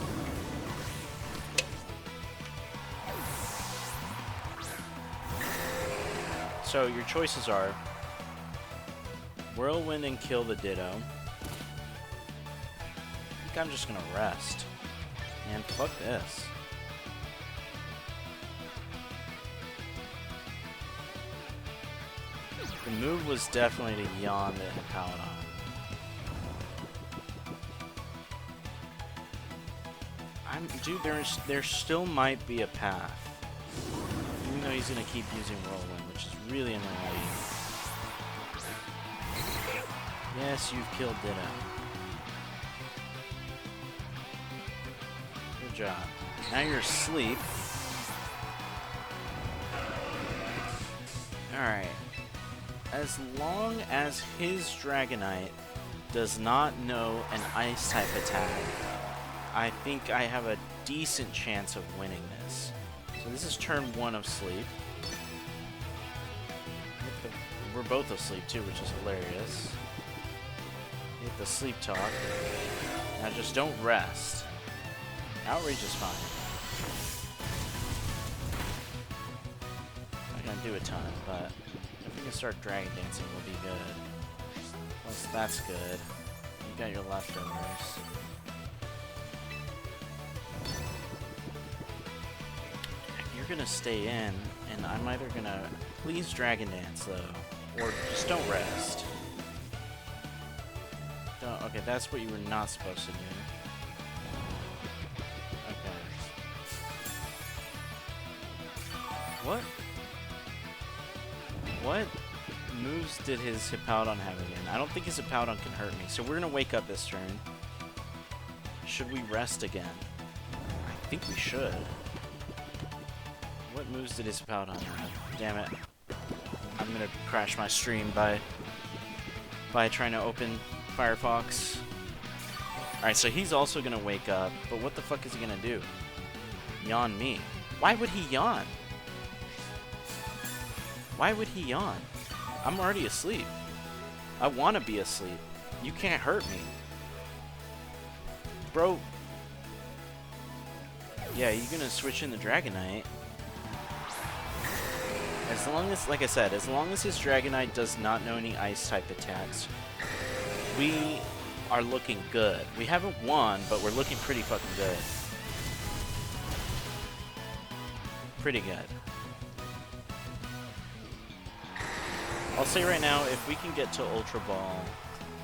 So your choices are Whirlwind and kill the Ditto. I think I'm just gonna rest. Man, fuck this. The move was definitely to yawn the Hippowdon. Dude, there still might be a path. Even though he's gonna keep using Whirlwind, which is really annoying. Yes, you've killed Ditto. Good job. Now you're asleep. Alright. As long as his Dragonite does not know an Ice-type attack, I think I have a decent chance of winning this. So this is turn 1 of sleep. We're both asleep too, which is hilarious. Hit the sleep talk. Now just don't rest. Outrage is fine. Not gonna do a ton, but if we can start Dragon Dancing, we'll be good. Plus, that's good. You got your leftovers. You're gonna stay in, and I'm either gonna please Dragon Dance though, or just don't rest. Don't. Okay, that's what you were not supposed to do. Okay. What? What moves did his Hippowdon have again? I don't think his Hippowdon can hurt me, so we're gonna wake up this turn. Should we rest again? I think we should. What moves did he spout on that? Damn it. I'm gonna crash my stream by trying to open Firefox. Alright, so he's also gonna wake up, but what the fuck is he gonna do? Yawn me. Why would he yawn? Why would he yawn? I'm already asleep. I wanna be asleep. You can't hurt me. Bro. Yeah, you're gonna switch in the Dragonite. As long as, like I said, as long as his Dragonite does not know any Ice-type attacks, we are looking good. We haven't won, but we're looking pretty fucking good. Pretty good. I'll say right now, if we can get to Ultra Ball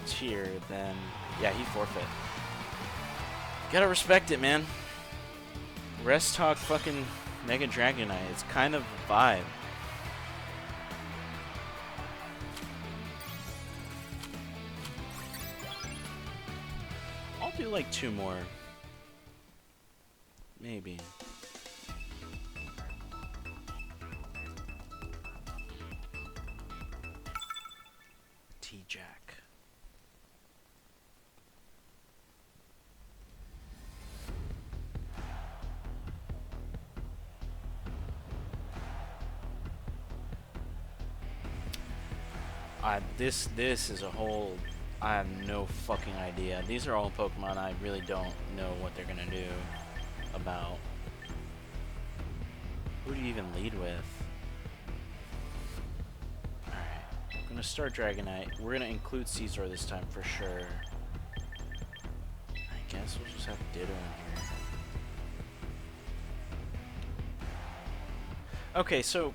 tier, then yeah, he forfeit. Gotta respect it, man. Rest Talk fucking Mega Dragonite. It's kind of a vibe. I'll do like 2 more. Maybe. T-Jack. This is a whole... I have no fucking idea. These are all Pokemon I really don't know what they're gonna do about. Who do you even lead with? Alright. I'm gonna start Dragonite. We're gonna include Caesar this time for sure. I guess we'll just have Ditto in here. Okay, so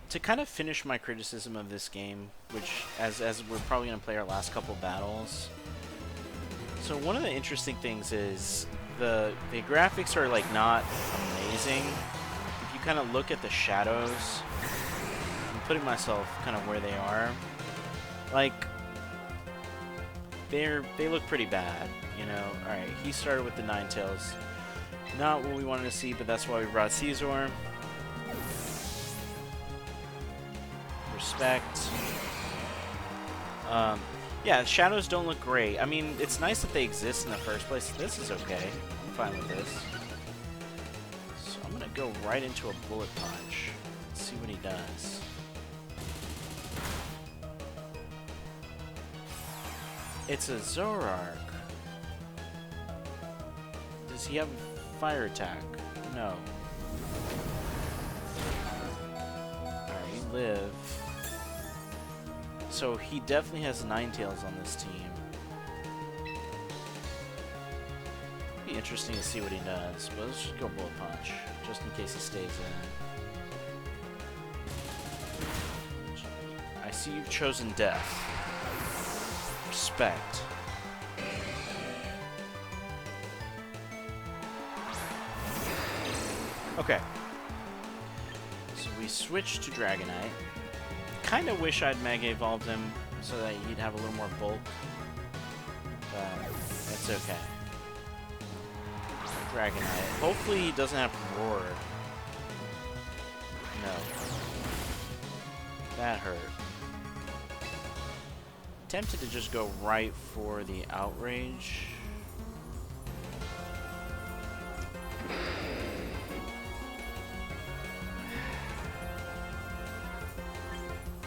to kind of finish my criticism of this game, which as we're probably going to play our last couple battles. So one of the interesting things is the graphics are like not amazing. If you kind of look at the shadows, I'm putting myself kind of where they are. Like they look pretty bad, you know. All right, he started with the Ninetales. Not what we wanted to see, but that's why we brought Caesar. Respect. Yeah, shadows don't look great. I mean, it's nice that they exist in the first place. This is okay. I'm fine with this. So I'm gonna go right into a Bullet Punch. Let's see what he does. It's a Zoroark. Does he have Fire Attack? No. Alright, you live. So he definitely has Ninetales on this team. Be interesting to see what he does, but let's just go Bullet Punch, just in case he stays in. I see you've chosen death. Respect. Okay. So we switch to Dragonite. Kind of wish I'd Mega Evolved him so that he'd have a little more bulk, but it's okay. Dragonite. Hopefully he doesn't have Roar. No. That hurt. Tempted to just go right for the Outrage.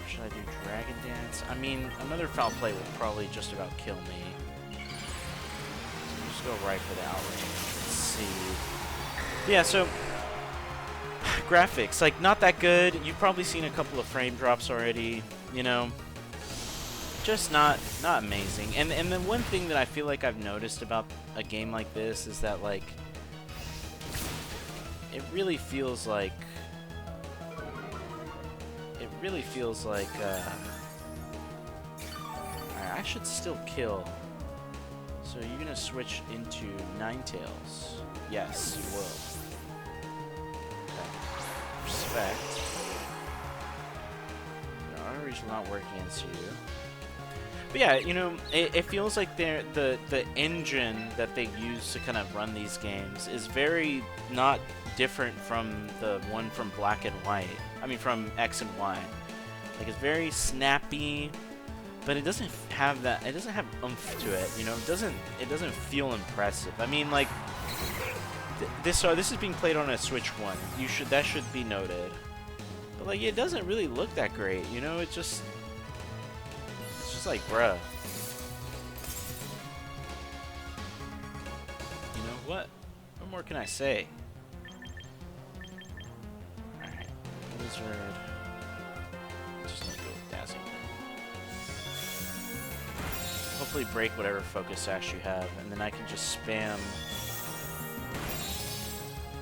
Should I do Dragon Dance? I mean, another foul play will probably just about kill me. So just go right for the Outrage. Let's see. Yeah, so graphics, like, not that good. You've probably seen a couple of frame drops already, you know. Just not amazing. And the one thing that I feel like I've noticed about a game like this is that, like, it really feels like I should still kill. So you're gonna switch into Ninetales. Yes, you will. Okay. Respect. The Outrage will not work against you. But yeah, you know, it feels like the engine that they use to kind of run these games is very not different from the one from Black and White. I mean, from X and Y. Like, it's very snappy, but it doesn't have that. It doesn't have oomph to it. You know, it doesn't feel impressive. I mean, like, this is being played on a Switch 1. That should be noted. But like, it doesn't really look that great. You know, it's just like, bruh. You know what? What more can I say? Alright. Lizard. Just gonna go with Dazzle. Hopefully break whatever focus sash you have, and then I can just spam.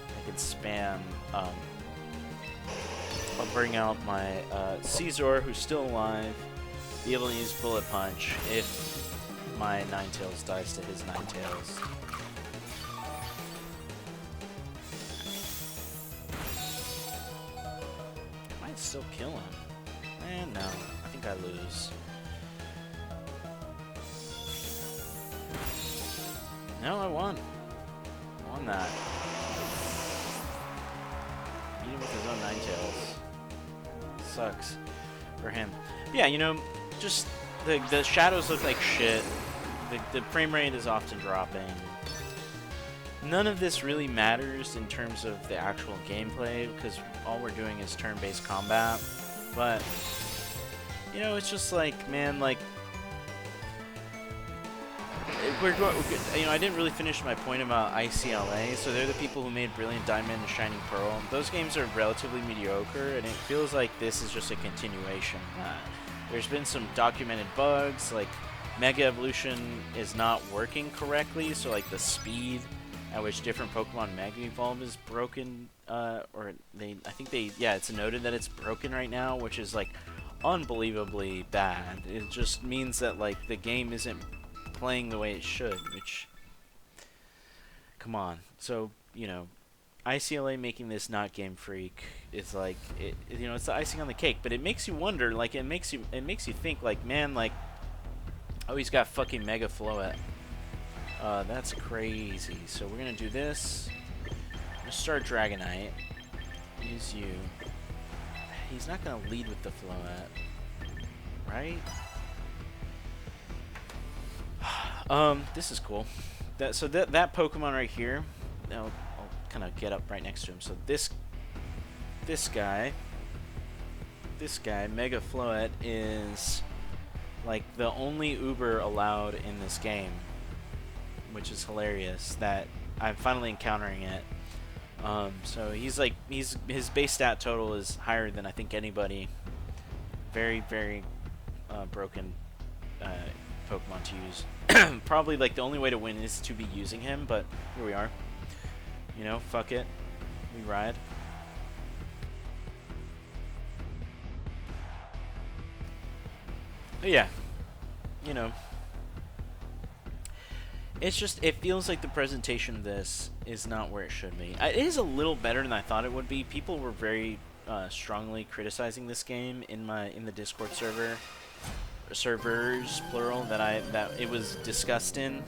I can spam. I'll bring out my Caesar, who's still alive. Be able to use Bullet Punch if my Ninetales dies to his Ninetales. I might still kill him. No. I think I lose. No, I won. I won that. Beat him with his own Ninetales. Sucks for him. Yeah, you know, just the shadows look like shit. The frame rate is often dropping. None of this really matters in terms of the actual gameplay because all we're doing is turn-based combat. But you know, it's just like, man, like you know, I didn't really finish my point about ICLA. So they're the people who made Brilliant Diamond and Shining Pearl. Those games are relatively mediocre, and it feels like this is just a continuation of that. There's been some documented bugs, like Mega Evolution is not working correctly, so like the speed at which different Pokemon Mega Evolve is broken, I think it's noted that it's broken right now, which is like unbelievably bad. It just means that like the game isn't playing the way it should, which, come on. So, you know, ICLA making this not Game Freak is like, you know, it's the icing on the cake, but it makes you wonder, like, it makes you think, like, man, like, oh, he's got fucking Mega Floette. That's crazy. So we're gonna do this. I'm gonna start Dragonite. Use you. He's not gonna lead with the Floette, right? This is cool. That Pokemon right here. I'll kind of get up right next to him. So this guy, Mega Floette, is like the only Uber allowed in this game, which is hilarious. That I'm finally encountering it. So he's like his base stat total is higher than I think anybody. Very, very broken Pokemon to use. Probably like the only way to win is to be using him, but here we are. You know, fuck it. We ride. But yeah. You know. It's just, it feels like the presentation of this is not where it should be. It is a little better than I thought it would be. People were very strongly criticizing this game in the Discord servers plural that it was discussed in.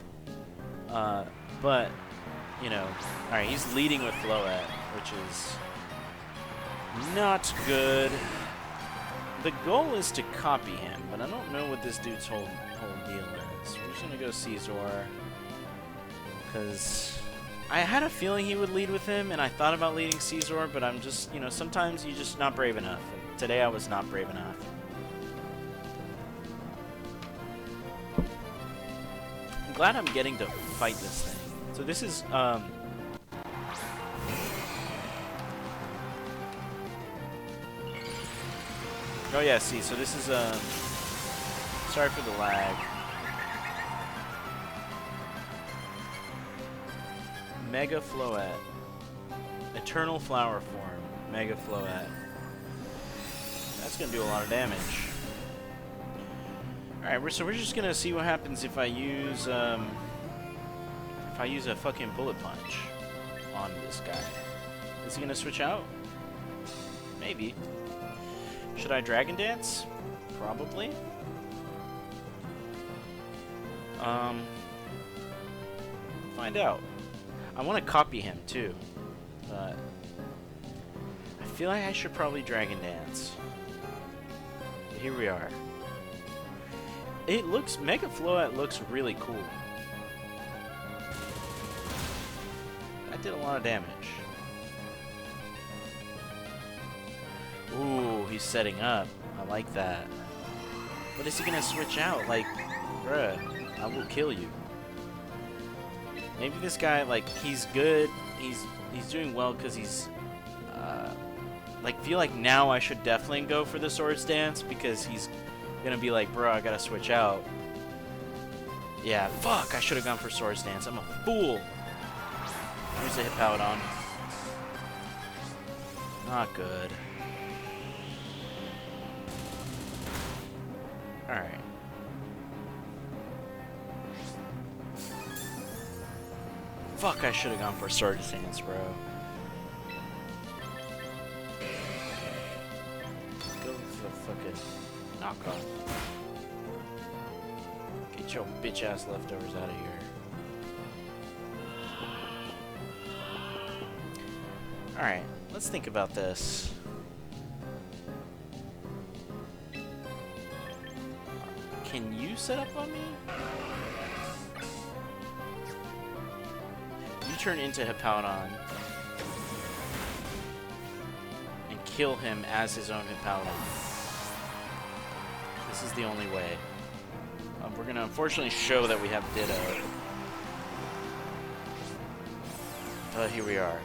But you know, all right, he's leading with Floette, which is not good. The goal is to copy him, but I don't know what this dude's whole deal is. We're just gonna go Caesar. Because I had a feeling he would lead with him, and I thought about leading Caesar, but I'm just, you know, sometimes you're just not brave enough. And today I was not brave enough. I'm glad I'm getting to fight this thing. So this is, oh yeah, see, so this is, sorry for the lag. Mega Floette. Eternal Flower Form. Mega Floette. That's gonna do a lot of damage. Alright, so we're just gonna see what happens if I use a fucking Bullet Punch on this guy. Is he gonna switch out? Maybe. Should I Dragon Dance? Probably. Find out. I want to copy him too, but I feel like I should probably Dragon Dance. But here we are. It looks, Mega Floette looks really cool. That did a lot of damage. Ooh, he's setting up. I like that. But is he gonna switch out? Like, bruh, I will kill you. Maybe this guy, like, he's good. He's doing well because he's, like, feel like now I should definitely go for the Swords Dance because he's gonna be like, bro, I gotta switch out. Yeah, fuck, I should have gone for Swords Dance. I'm a fool. Here's a Hippowdon. Not good. Alright. Fuck, I should have gone for Swords Dance, bro. Go for the fucking knockoff. Get your bitch ass leftovers out of here. Alright, let's think about this. Can you set up on me? You turn into Hippowdon and kill him as his own Hippowdon. This is the only way. We're gonna unfortunately show that we have Ditto. Here we are.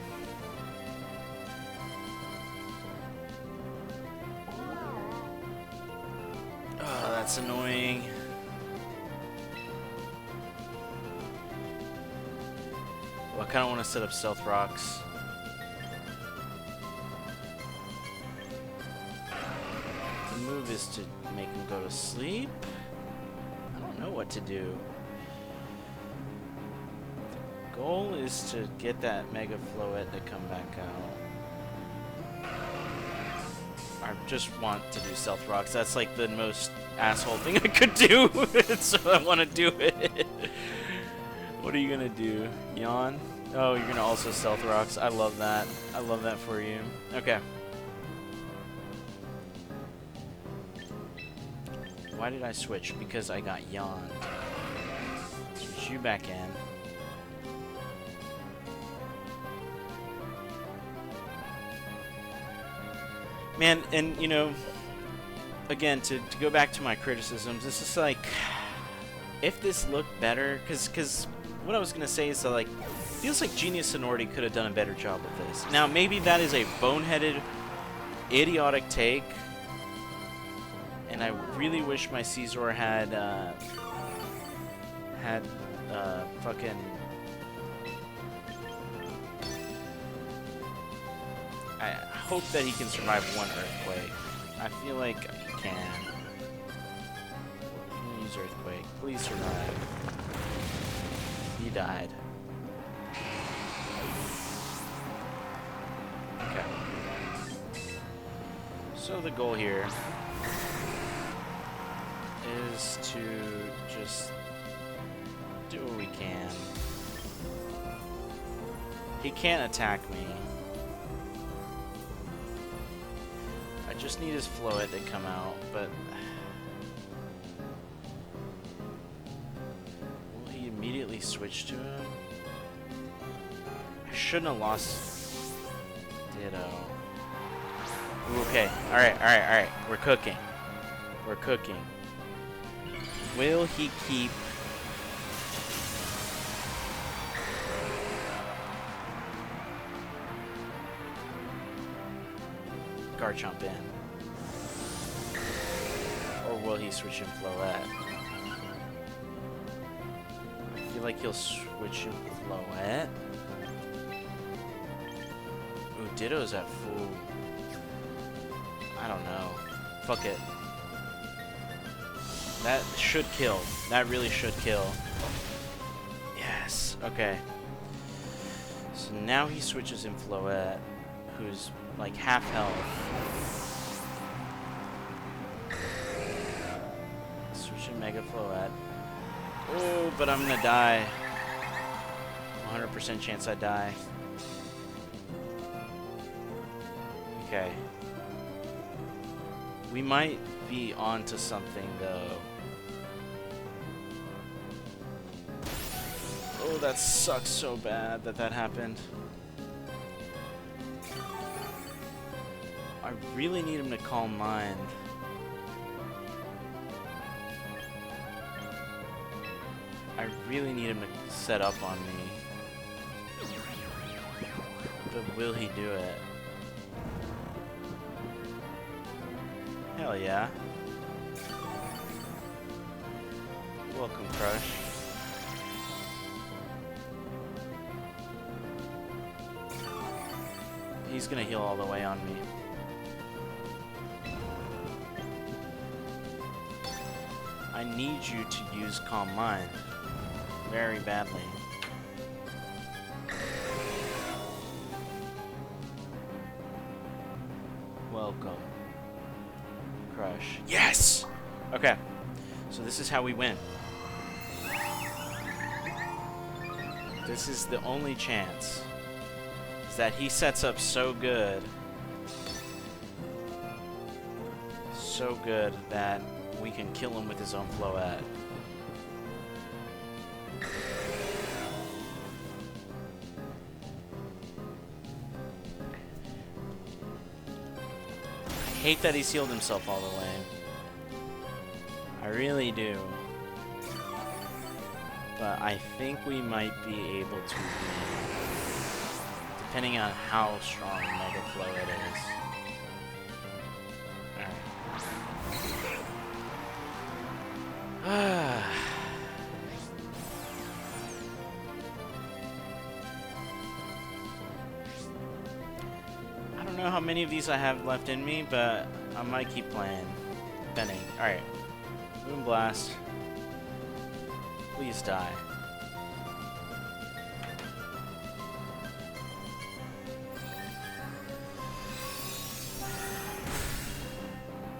Oh, that's annoying. Well, I kind of want to set up Stealth Rocks. The move is to make him go to sleep. I don't know what to do. The goal is to get that Mega Floette to come back out. I just want to do Stealth Rocks. That's like the most asshole thing I could do, so I want to do it. What are you gonna do? Yawn? Oh, you're gonna also Stealth Rocks. I love that. I love that for you. Okay. Why did I switch? Because I got yawned. Switch you back in. Man, and you know, again, to go back to my criticisms, this is like, if this looked better, because what I was going to say is that, like, feels like Genius Sonority could have done a better job with this. Now, maybe that is a boneheaded, idiotic take, and I really wish my Caesar had, fucking... I hope that he can survive one Earthquake. I feel like he can. I'm gonna use Earthquake. Please survive. He died. Okay. So the goal here is to just do what we can. He can't attack me. I just need his Floette to come out, but will he immediately switch to him? I shouldn't have lost Ditto. Ooh, okay, alright. We're cooking. We're cooking. Will he keep... Garchomp in? Or will he switch in Floette? I feel like he'll switch in Floette. Ooh, Ditto's at full. I don't know. Fuck it. That should kill. That really should kill. Yes. Okay. So now he switches in Floette, who's like half health. Switch in Mega Floette. Oh, but I'm gonna die. 100% chance I die. Okay. We might be onto something, though. Oh, that sucks so bad that that happened. I really need him to calm mind. I really need him to set up on me. But will he do it? Hell yeah. Welcome, Crush. He's gonna heal all the way on me. I need you to use Calm Mind very badly. Welcome, Crush. Yes! Okay, so this is how we win. This is the only chance. Is that he sets up so good. So good that we can kill him with his own Floette. I hate that he's healed himself all the way. I really do. But I think we might be able to win. Depending on how strong Mega Floette is. Alright. I don't know how many of these I have left in me, but I might keep playing. Depending. Alright. Moonblast. Please die.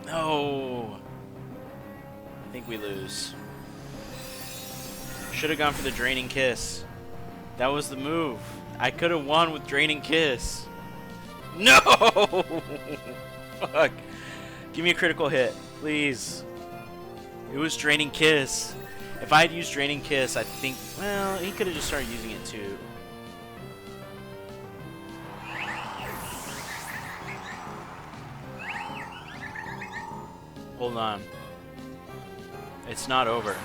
No! I think we lose. Should have gone for the Draining Kiss. That was the move. I could have won with Draining Kiss. No! Fuck. Give me a critical hit, please. It was Draining Kiss. If I had used Draining Kiss, I think... Well, he could have just started using it too. Hold on. It's not over.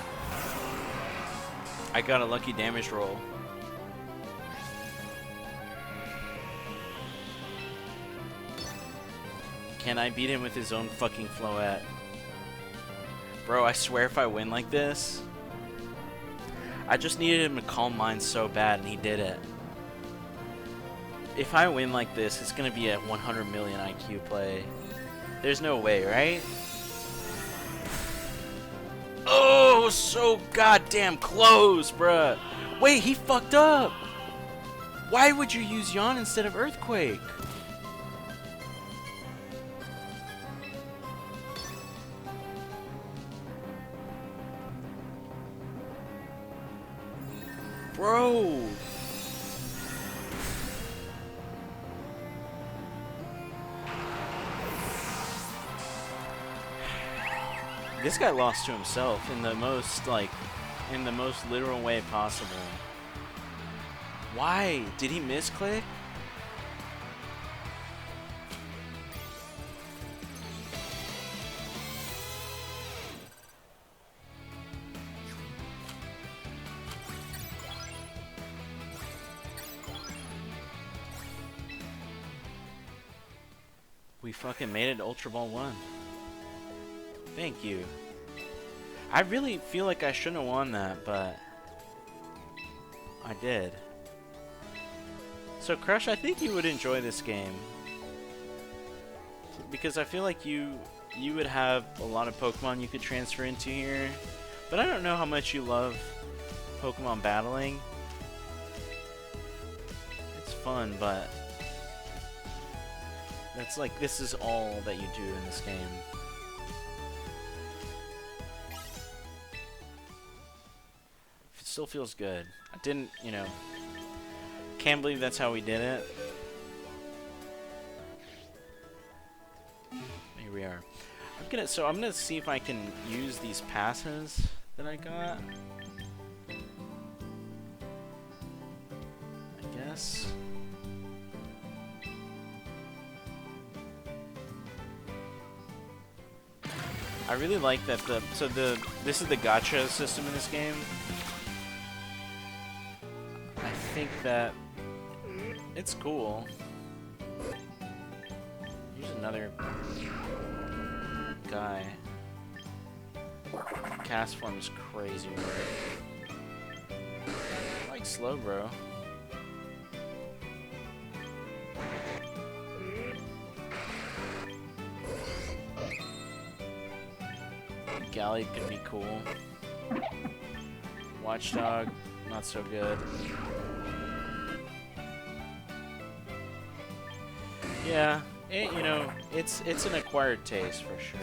I got a lucky damage roll. Can I beat him with his own fucking Floette? Bro, I swear if I win like this... I just needed him to calm mind so bad, and he did it. If I win like this, it's gonna be a 100 million IQ play. There's no way, right? Oh, so goddamn close, bruh. Wait, he fucked up. Why would you use Yawn instead of Earthquake? Bro. This guy lost to himself in the most, literal way possible. Why? Did he misclick? We fucking made it to Ultra Ball 1. Thank you. I really feel like I shouldn't have won that, but I did. So Crush, I think you would enjoy this game. Because I feel like you would have a lot of Pokemon you could transfer into here. But I don't know how much you love Pokemon battling. It's fun, but that's like, this is all that you do in this game. still feels good. I didn't, you know, can't believe that's how we did it. Here we are. I'm gonna see if I can use these passes that I got. I guess. I really like that this is the gatcha system in this game. I think that it's cool. Here's another guy. Cast form is crazy weird. I like slow, bro. Galley could be cool. Watchdog, not so good. Yeah, you know, it's an acquired taste for sure.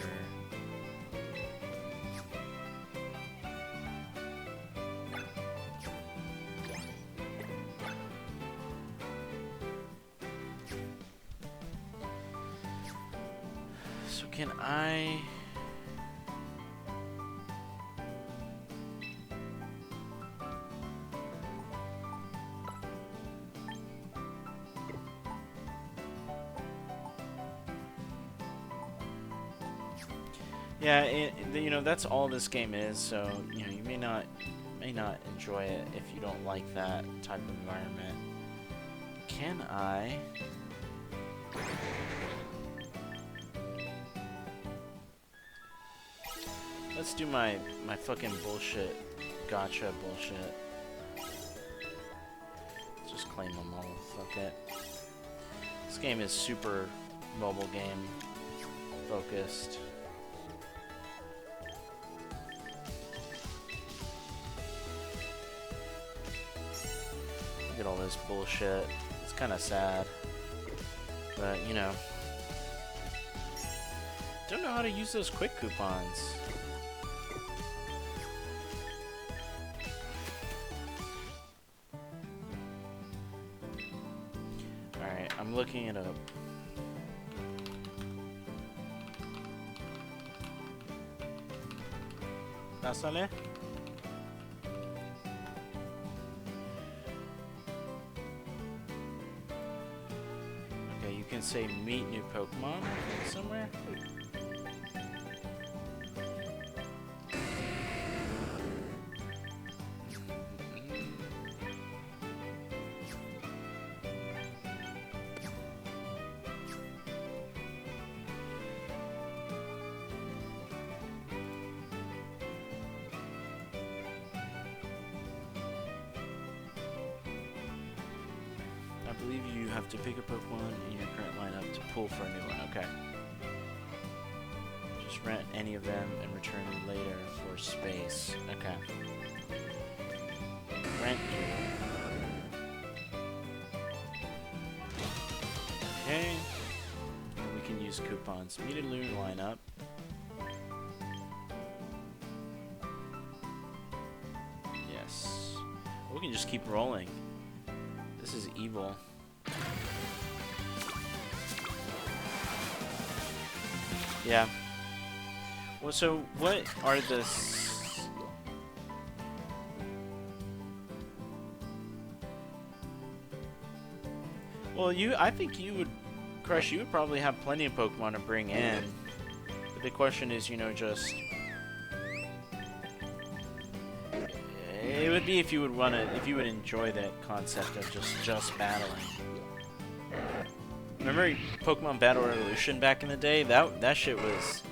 So can I? Yeah, you know, that's all this game is, so, you know, you may not enjoy it if you don't like that type of environment. Can I? Let's do my fucking bullshit, gotcha bullshit. Let's just claim them all, fuck it. This game is super mobile game focused. Look at all this bullshit. It's kind of sad. But, you know. Don't know how to use those quick coupons. Alright, I'm looking it up. Pásale. You can say meet new Pokemon somewhere. I believe you have to pick a Pokemon in your current lineup to pull for a new one. Okay. Just rent any of them and return later for space. Okay. Rent you. Okay. And we can use coupons. Meet a new lineup. Yes. We can just keep rolling. This is evil. Yeah. Well, so what are the... Well, I think you would, Crush, you would probably have plenty of Pokemon to bring in. But the question is, you know, just... It would be if you would enjoy that concept of just battling. Remember Pokemon Battle Revolution back in the day? That shit was...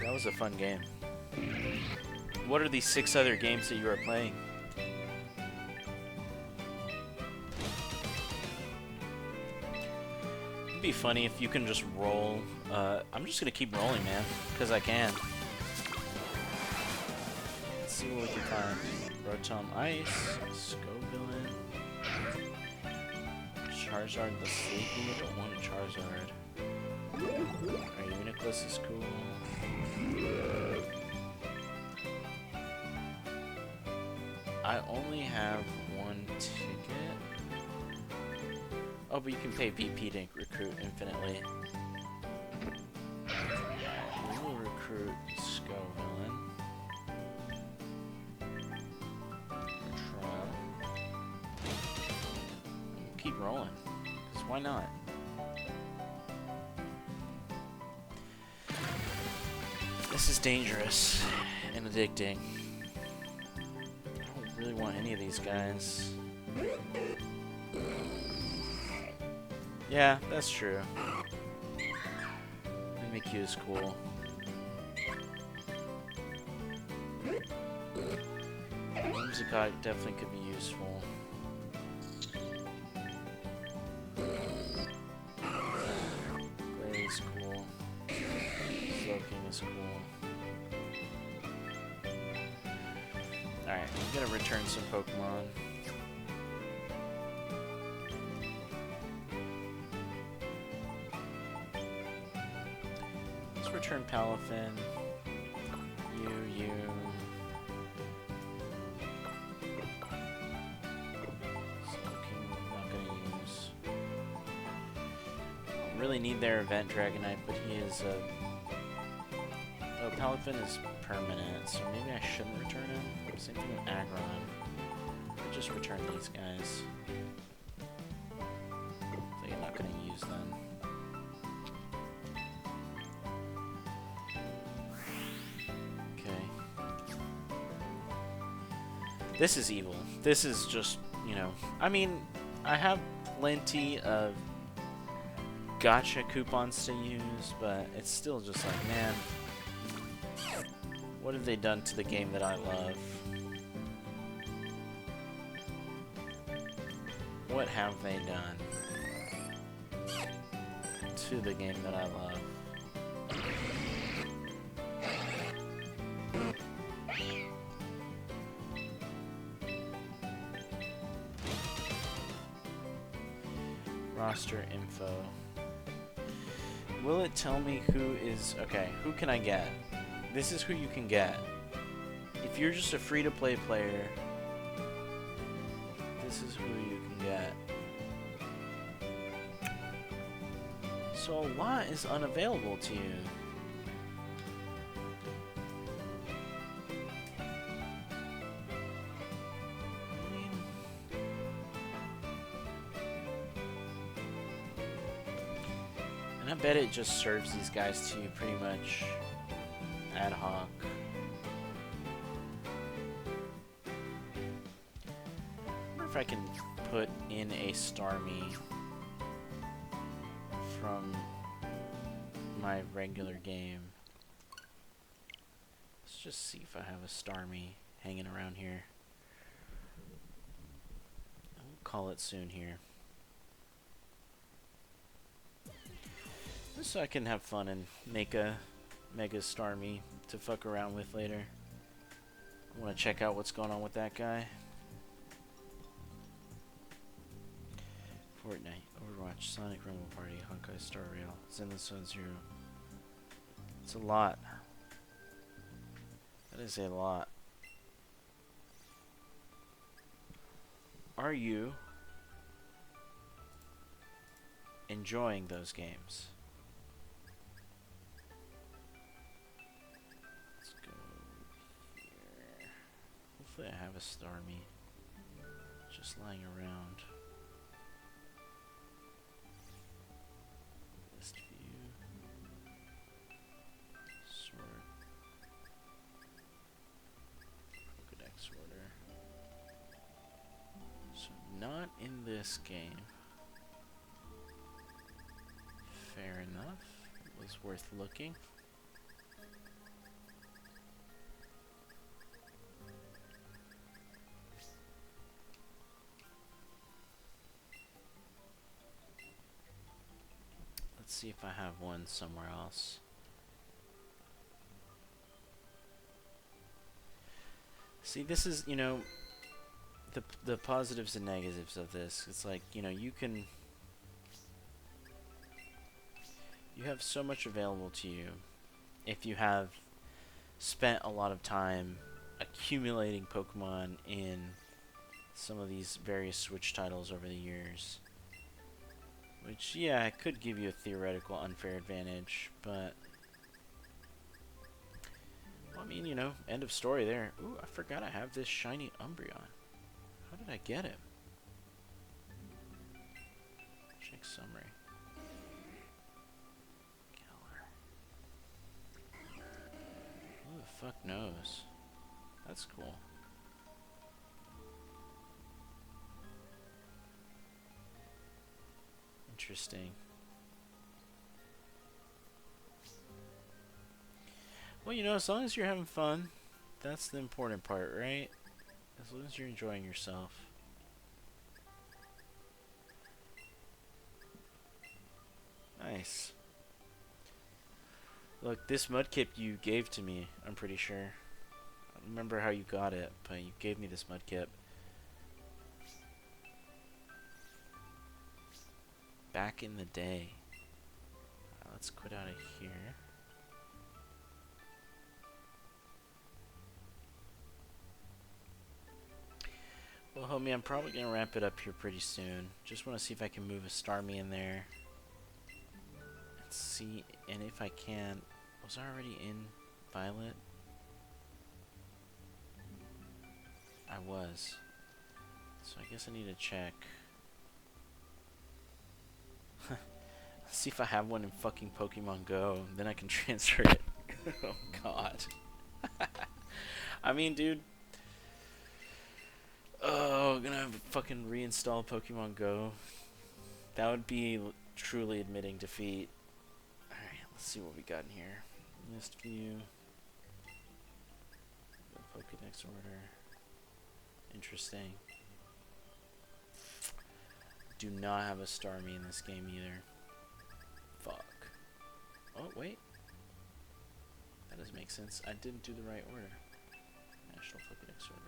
That was a fun game. What are these 6 other games that you are playing? It'd be funny if you can just roll. I'm just gonna keep rolling, man, because I can. Let's see what we can find. Rotom Ice, Scovillain, Charizard the Sleepy. I don't want a Charizard. Alright, Uniclus is cool. I only have one ticket. Oh, but you can pay VP to recruit infinitely. We will recruit Scovillain. Trial. We'll keep rolling. Because why not? This is dangerous and addicting. I don't really want any of these guys. Yeah, that's true. Mimikyu is cool. Whimsicott definitely could be useful. Glalie is cool. Slowking is cool. Alright, I'm gonna return some Pokemon. Let's return Palafin. You. Slowking, not gonna use. Don't really need their Event Dragonite, but he is a... Oh, Palafin is permanent, so maybe I shouldn't return him. Same thing with Aggron. I'll just return these guys. So I'm not going to use them. Okay. This is evil. This is just, you know... I mean, I have plenty of gatcha coupons to use, but it's still just like, man... What have they done to the game that I love? What have they done to the game that I love? Roster info. Will it tell me who is... Okay, who can I get? This is who you can get. If you're just a free-to-play player, this is who you can get. So a lot is unavailable to you. And I bet it just serves these guys to you pretty much ad hoc. I wonder if I can put in a starmie from my regular game. Let's just see if I have a starmie hanging around here. We'll call it soon here. Just so I can have fun and make a Mega Starmie to fuck around with later. I want to check out what's going on with that guy. Fortnite, Overwatch, Sonic Rumble Party, Honkai Star Rail, Zenless Zone Zero. It's a lot. That is a lot. Are you enjoying those games? Hopefully I have a starmie just lying around. List view. Sort. Pokedex order. So not in this game. Fair enough. It was worth looking. See if I have one somewhere else. See, this is, you know, the positives and negatives of this. It's like, you know, you have so much available to you if you have spent a lot of time accumulating Pokemon in some of these various Switch titles over the years. Which, yeah, it could give you a theoretical unfair advantage, but... Well, I mean, you know, end of story there. Ooh, I forgot I have this shiny Umbreon. How did I get him? Check summary. Killer. Who the fuck knows? That's cool. Interesting. Well, you know, as long as you're having fun, that's the important part, right? As long as you're enjoying yourself. Nice. Look, this mudkip you gave to me, I'm pretty sure. I don't remember how you got it, but you gave me this mudkip. Back in the day. Let's quit out of here. Well, homie, I'm probably going to wrap it up here pretty soon. Just want to see if I can move a starmie in there. Let's see, and if I can... Was I already in Violet? I was. So I guess I need to check. See if I have one in fucking Pokemon Go. Then I can transfer it. Oh, God. I mean, dude. Oh, I'm gonna have to fucking reinstall Pokemon Go. That would be truly admitting defeat. Alright, let's see what we got in here. List view. Pokédex order. Interesting. Do not have a Starmie in this game either. Fuck. Oh, wait. That doesn't make sense. I didn't do the right order. National Pokédex order.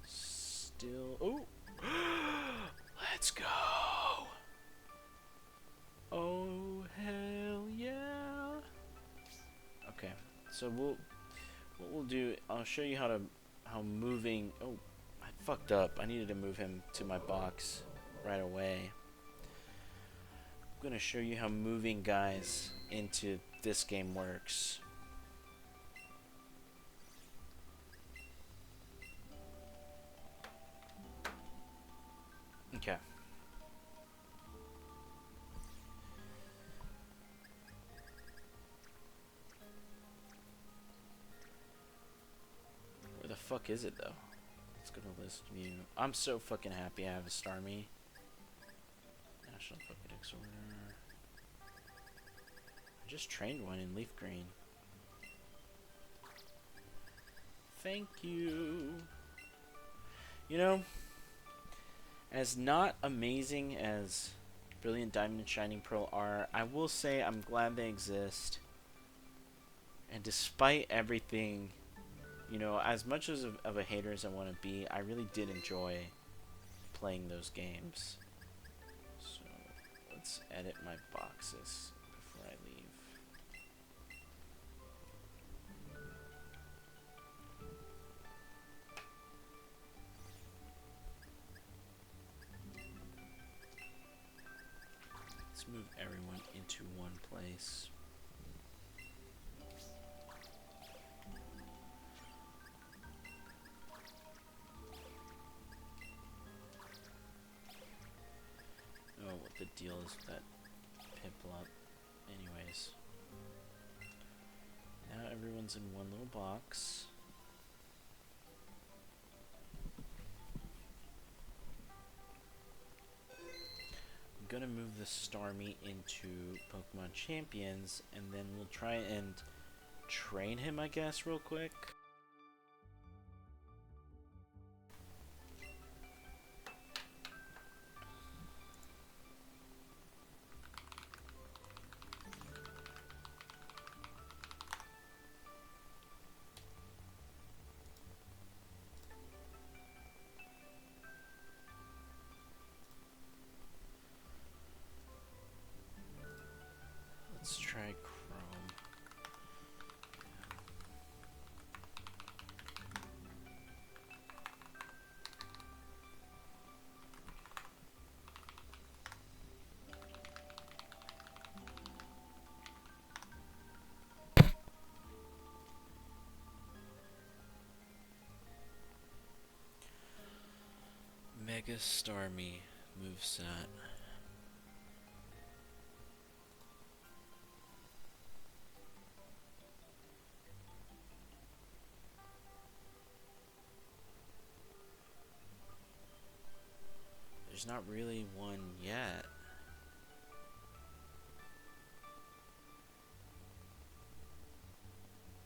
Still... Oh! Let's go! Oh, hell yeah! Okay, so what we'll do, I'll show you how moving... Oh, I fucked up. I needed to move him to my box right away. I'm gonna show you how moving guys into this game works. Okay. Where the fuck is it though? Let's go to list view. I'm so fucking happy I have a Starmie. National Pokédex order. I just trained one in Leaf Green. Thank you. You know, as not amazing as Brilliant Diamond and Shining Pearl are, I will say I'm glad they exist. And despite everything, you know, as much as of a hater as I want to be, I really did enjoy playing those games. So let's edit my boxes before I leave. Let's move everyone into one place. Oh, what the deal is with that Piplup. Anyways. Now everyone's in one little box. I'm gonna move the Starmie into Pokemon Champions, and then we'll try and train him, I guess, real quick. Let's try Chrome. Mega Starmie moveset. There's not really one yet.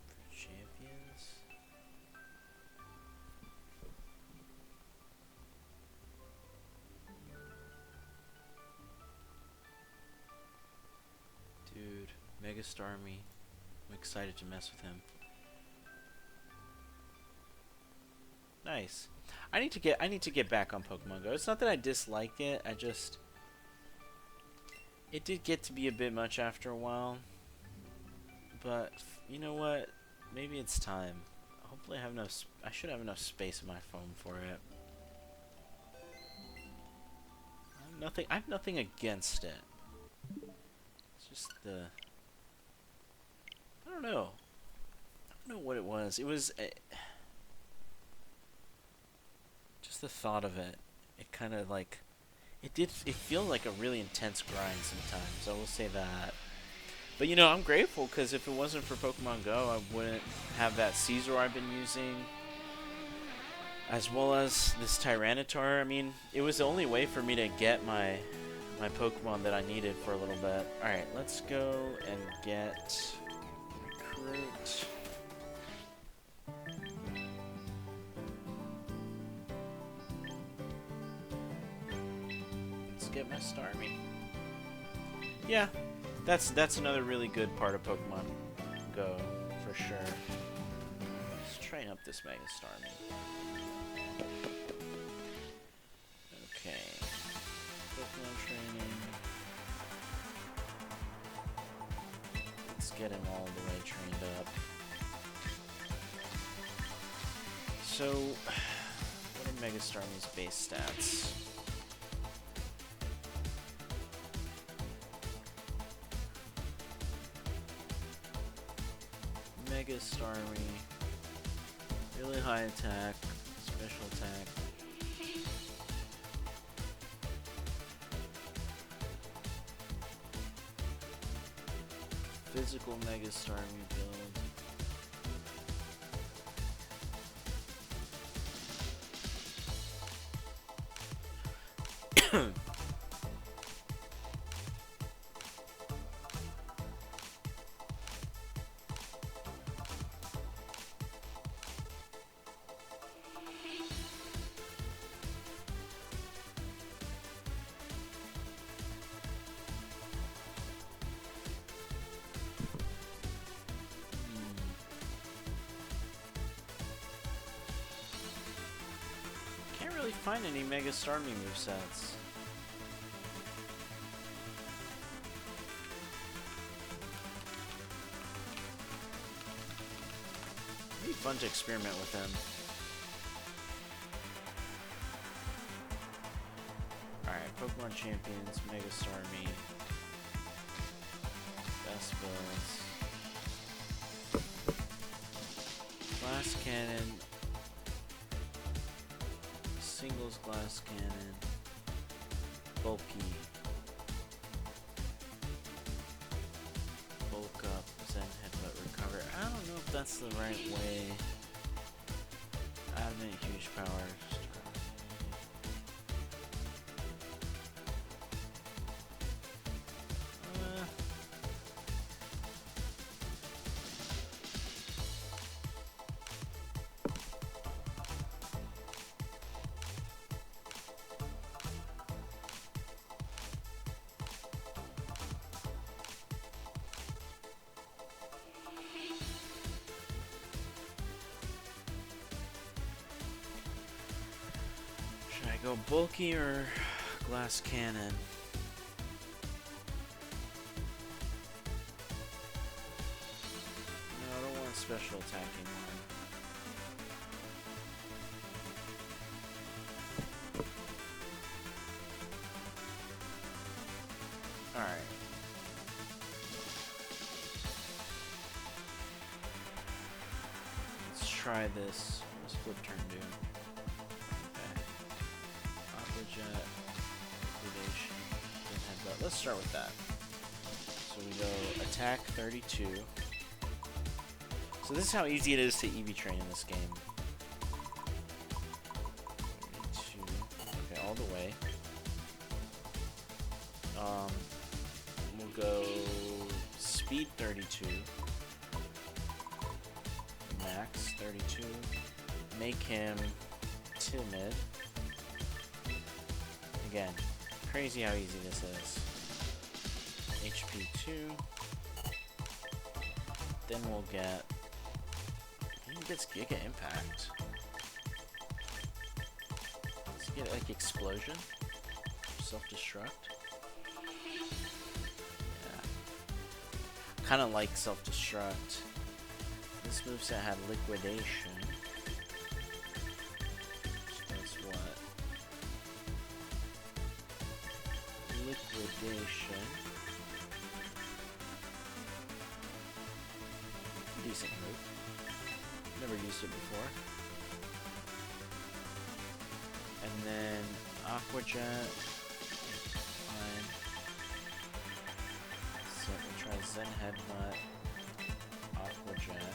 For champions? Dude, Mega Starmie. I'm excited to mess with him. Nice. I need to get back on Pokemon Go. It's not that I dislike it, it did get to be a bit much after a while. But you know what? Maybe it's time. Hopefully I have enough I should have enough space in my phone for it. I have nothing against it. It's just the I don't know what it was. It was just the thought of it. It kind of like it feel like a really intense grind sometimes. I will say that. But you know, I'm grateful because if it wasn't for Pokemon Go, I wouldn't have that Caesar I've been using, as well as this Tyranitar. I mean, it was the only way for me to get my Pokemon that I needed for a little bit. Alright, let's go and get Recruit. Let's get my Starmie. Yeah, that's another really good part of Pokemon Go, for sure. Let's train up this Mega Starmie. Okay. Pokemon training. Let's get him all the way trained up. So, what are Mega Starmie's base stats? Mega Starmie, really high attack, special attack. Physical Mega Starmie build. Can't really find any Mega Starmie movesets. It'd be fun to experiment with him. Alright, Pokemon Champions, Mega Starmie. Best builds. Glass Cannon. Singles Glass Cannon. Bulky. Bulk up, Zen Headbutt Recover. I don't know if that's the right way. Adamant Huge Power. Should I go bulky or glass cannon? No, I don't want special attacking one. Alright. Let's try this. What's flip turn do? Okay. jet, liquidation, then headbutt. Let's start with that. So we go attack 32. So this is how easy it is to EV train in this game. 32. Okay, all the way. We'll go speed 32. Max 32. Make him timid. Again, crazy how easy this is. HP 2. Then we'll get. He gets Giga Impact. Does he get like Explosion? Self-destruct? Yeah. Kinda like self-destruct. This moveset had Liquidation. Which does what? Liquidation. Decent move. Never used it before. And then Aqua Jet. Fine. So we'll try Zen Headbutt. Aqua Jet.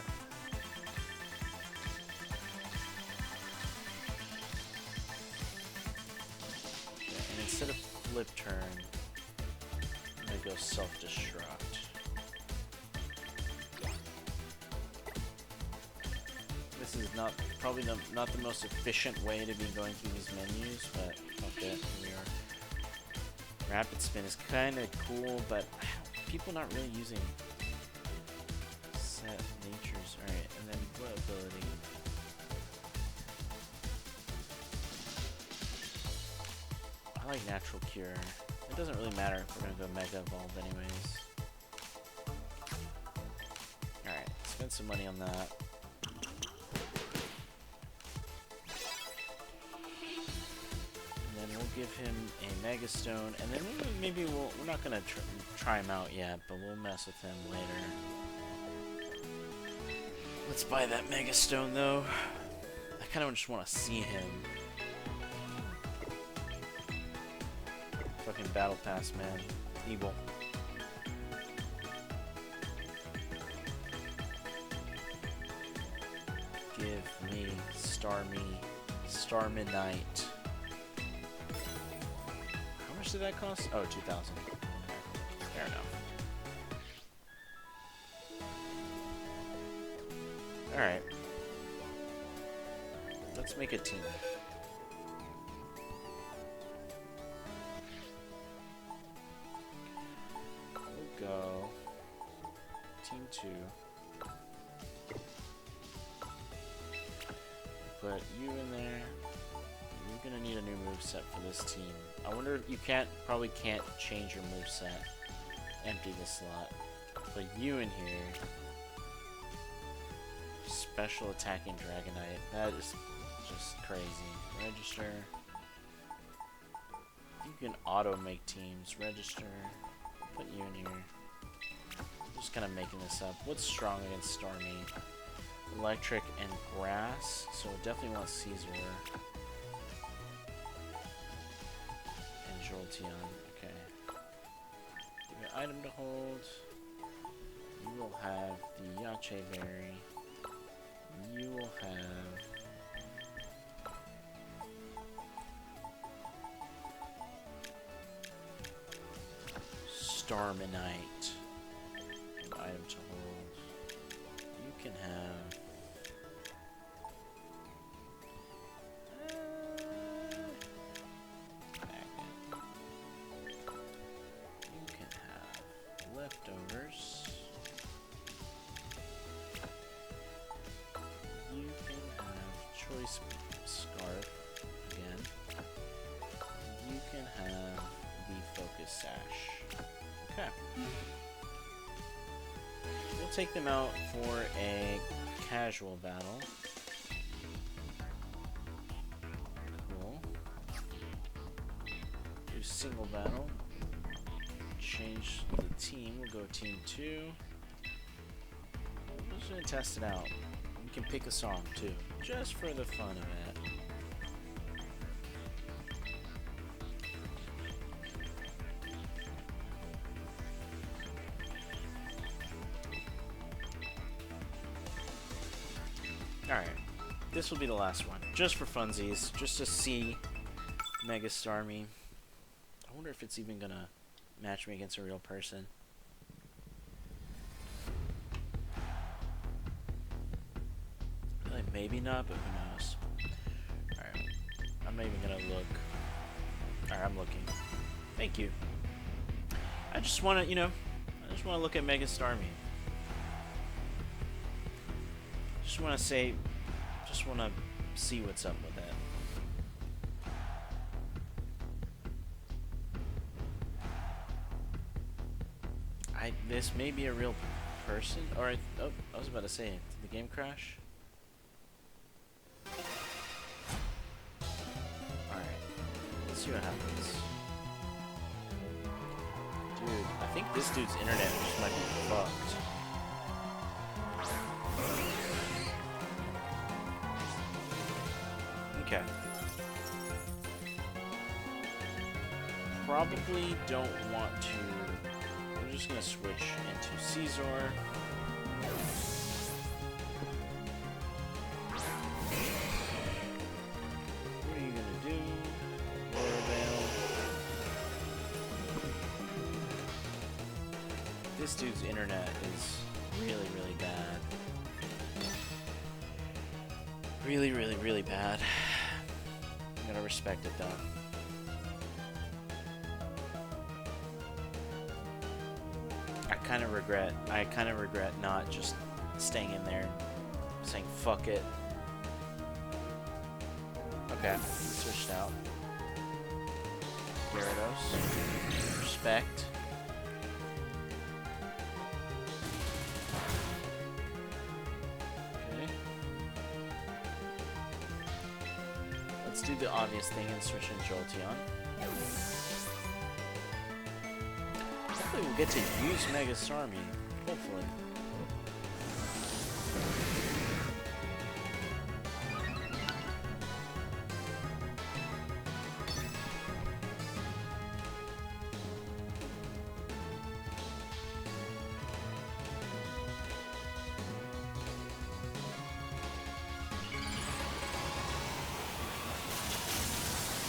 Okay, and instead of flip turn, I'm gonna go self-destruct. This is probably not the most efficient way to be going through these menus, but fuck it, here we are. Rapid Spin is kind of cool, but people not really using set natures. Alright, and then what ability? I like Natural Cure. It doesn't really matter if we're gonna go Mega Evolve anyways. Alright, spend some money on that. Give him a Mega Stone, and then maybe we're not gonna try him out yet, but we'll mess with him later. Let's buy that Mega Stone though. I kind of just want to see him. Fucking Battle Pass, man. Evil. Give me Starmie Knight. How much did that cost? Oh, 2,000. Fair enough. Alright. Let's make a team. We'll go Team 2. Put you in there. You're gonna need a new moveset for this team. I wonder if you probably can't change your moveset. Empty the slot. Put you in here. Special attacking Dragonite. That is just crazy. Register. You can auto make teams. Register. Put you in here. I'm just kind of making this up. What's strong against Starmie? Electric and Grass. So we'll definitely want Caesar. Jolteon, okay. Give me an item to hold. You will have the Yache Berry. You will have Starminite. An item to hold. You can have leftovers. You can have Choice Scarf again. You can have the Focus Sash. Okay. We'll take them out for a casual battle. Cool. Do single battle. Change the team. We'll go Team 2. I'm just gonna test it out. You can pick a song too, just for the fun of it. this will be the last one, just for funsies, just to see Mega Starmie. I wonder if it's even gonna match me against a real person. Like, maybe not, but who knows? Alright, I'm not even gonna look. Alright, I'm looking. Thank you. I just wanna, you know, I just wanna look at Mega Starmie. Just wanna say, just wanna see what's up with it. This may be a real person, or oh, I was about to say, did the game crash? Alright, let's see what happens. Dude, I think this dude's internet just might be fucked. Okay. Probably don't want to. I'm just gonna switch into Caesar. What are you gonna do? Lower Veil. This dude's internet is really, really bad. Really, really, really bad. I'm gonna respect it though. I kind of regret not just staying in there and saying fuck it. Okay, switched out. Gyarados. Respect. Okay. Let's do the obvious thing and switch in Jolteon. Hopefully we'll get to use Mega Starmie. Hopefully.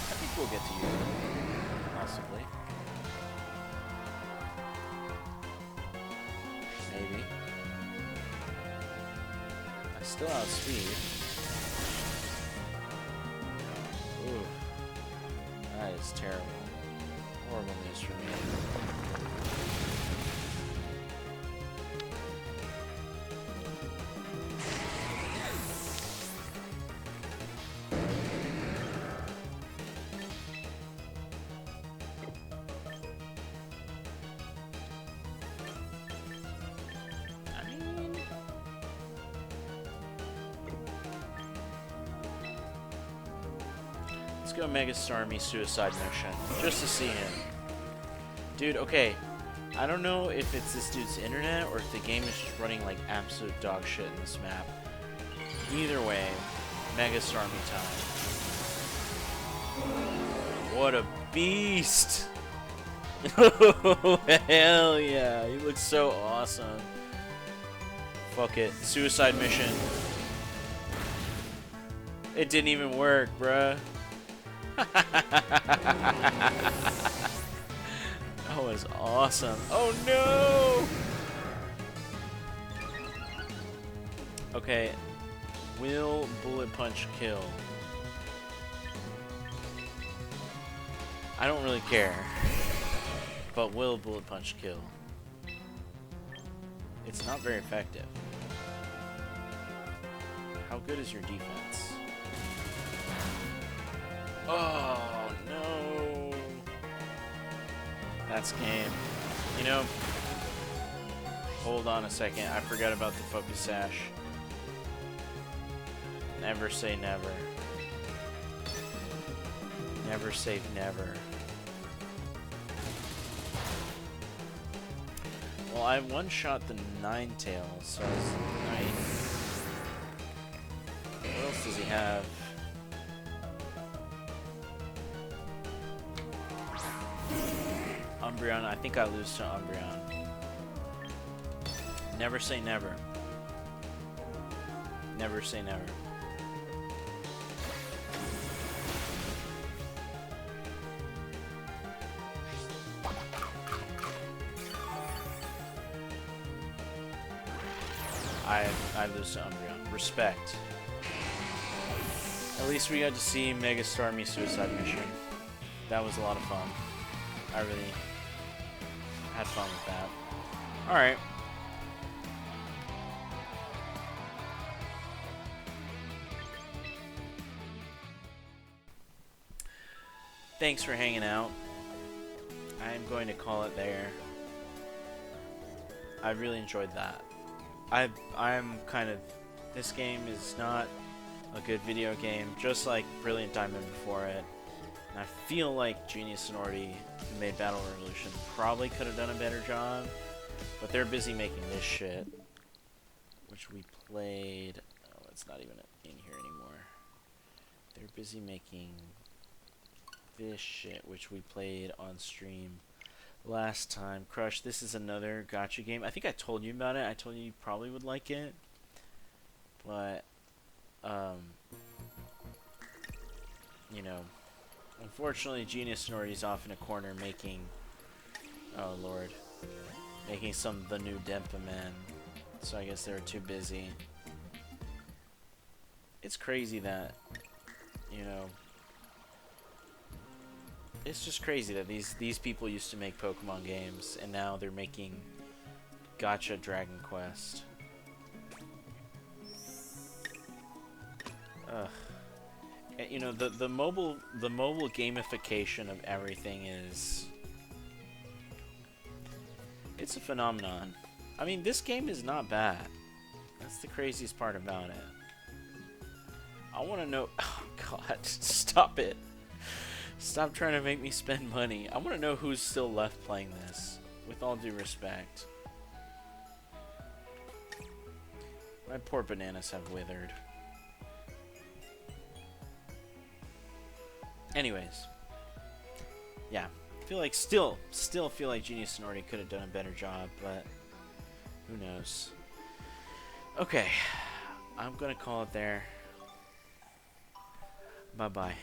I think we'll get to use it. Possibly. Maybe. I still outspeed. Ooh. That is terrible. Horrible news for me. Let's go Mega Starmie Suicide Mission, just to see him. Dude, okay, I don't know if it's this dude's internet or if the game is just running like absolute dog shit in this map. Either way, Mega Starmie time. What a beast! Hell yeah, he looks so awesome. Fuck it, Suicide Mission. It didn't even work, bruh. That was awesome. Oh no! Okay, will Bullet Punch kill? I don't really care. But will Bullet Punch kill? It's not very effective. How good is your defense? Oh, no. That's game. You know, hold on a second. I forgot about the Focus Sash. Never say never. Never say never. Well, I one-shot the Ninetales, so it's nice. What else does he have? Umbreon, I think I lose to Umbreon. Never say never. Never say never. I lose to Umbreon. Respect. At least we got to see Mega Starmie Suicide Mission. That was a lot of fun. I really had fun with that. Alright. Thanks for hanging out. I'm going to call it there. I really enjoyed that. I'm kind of... This game is not a good video game, just like Brilliant Diamond before it. And I feel like Genius Sonority, who made Battle Revolution, probably could have done a better job. But they're busy making this shit, which we played... Oh, it's not even in here anymore. They're busy making this shit, which we played on stream last time. Crush, this is another gacha game. I think I told you about it. I told you you probably would like it. But, you know, unfortunately, Genius Sonority's off in a corner making, oh lord, making some of the new denpa men. So I guess they were too busy. It's crazy that, you know, it's just crazy that these people used to make Pokemon games, and now they're making gacha Dragon Quest. Ugh. And, you know, the mobile gamification of everything is... It's a phenomenon. I mean, this game is not bad. That's the craziest part about it. I want to know... Oh, God. Stop it. Stop trying to make me spend money. I want to know who's still left playing this. With all due respect. My poor bananas have withered. Anyways. Yeah. Feel like still feel like Genius Sonority could have done a better job, but who knows. Okay. I'm gonna call it there. Bye-bye.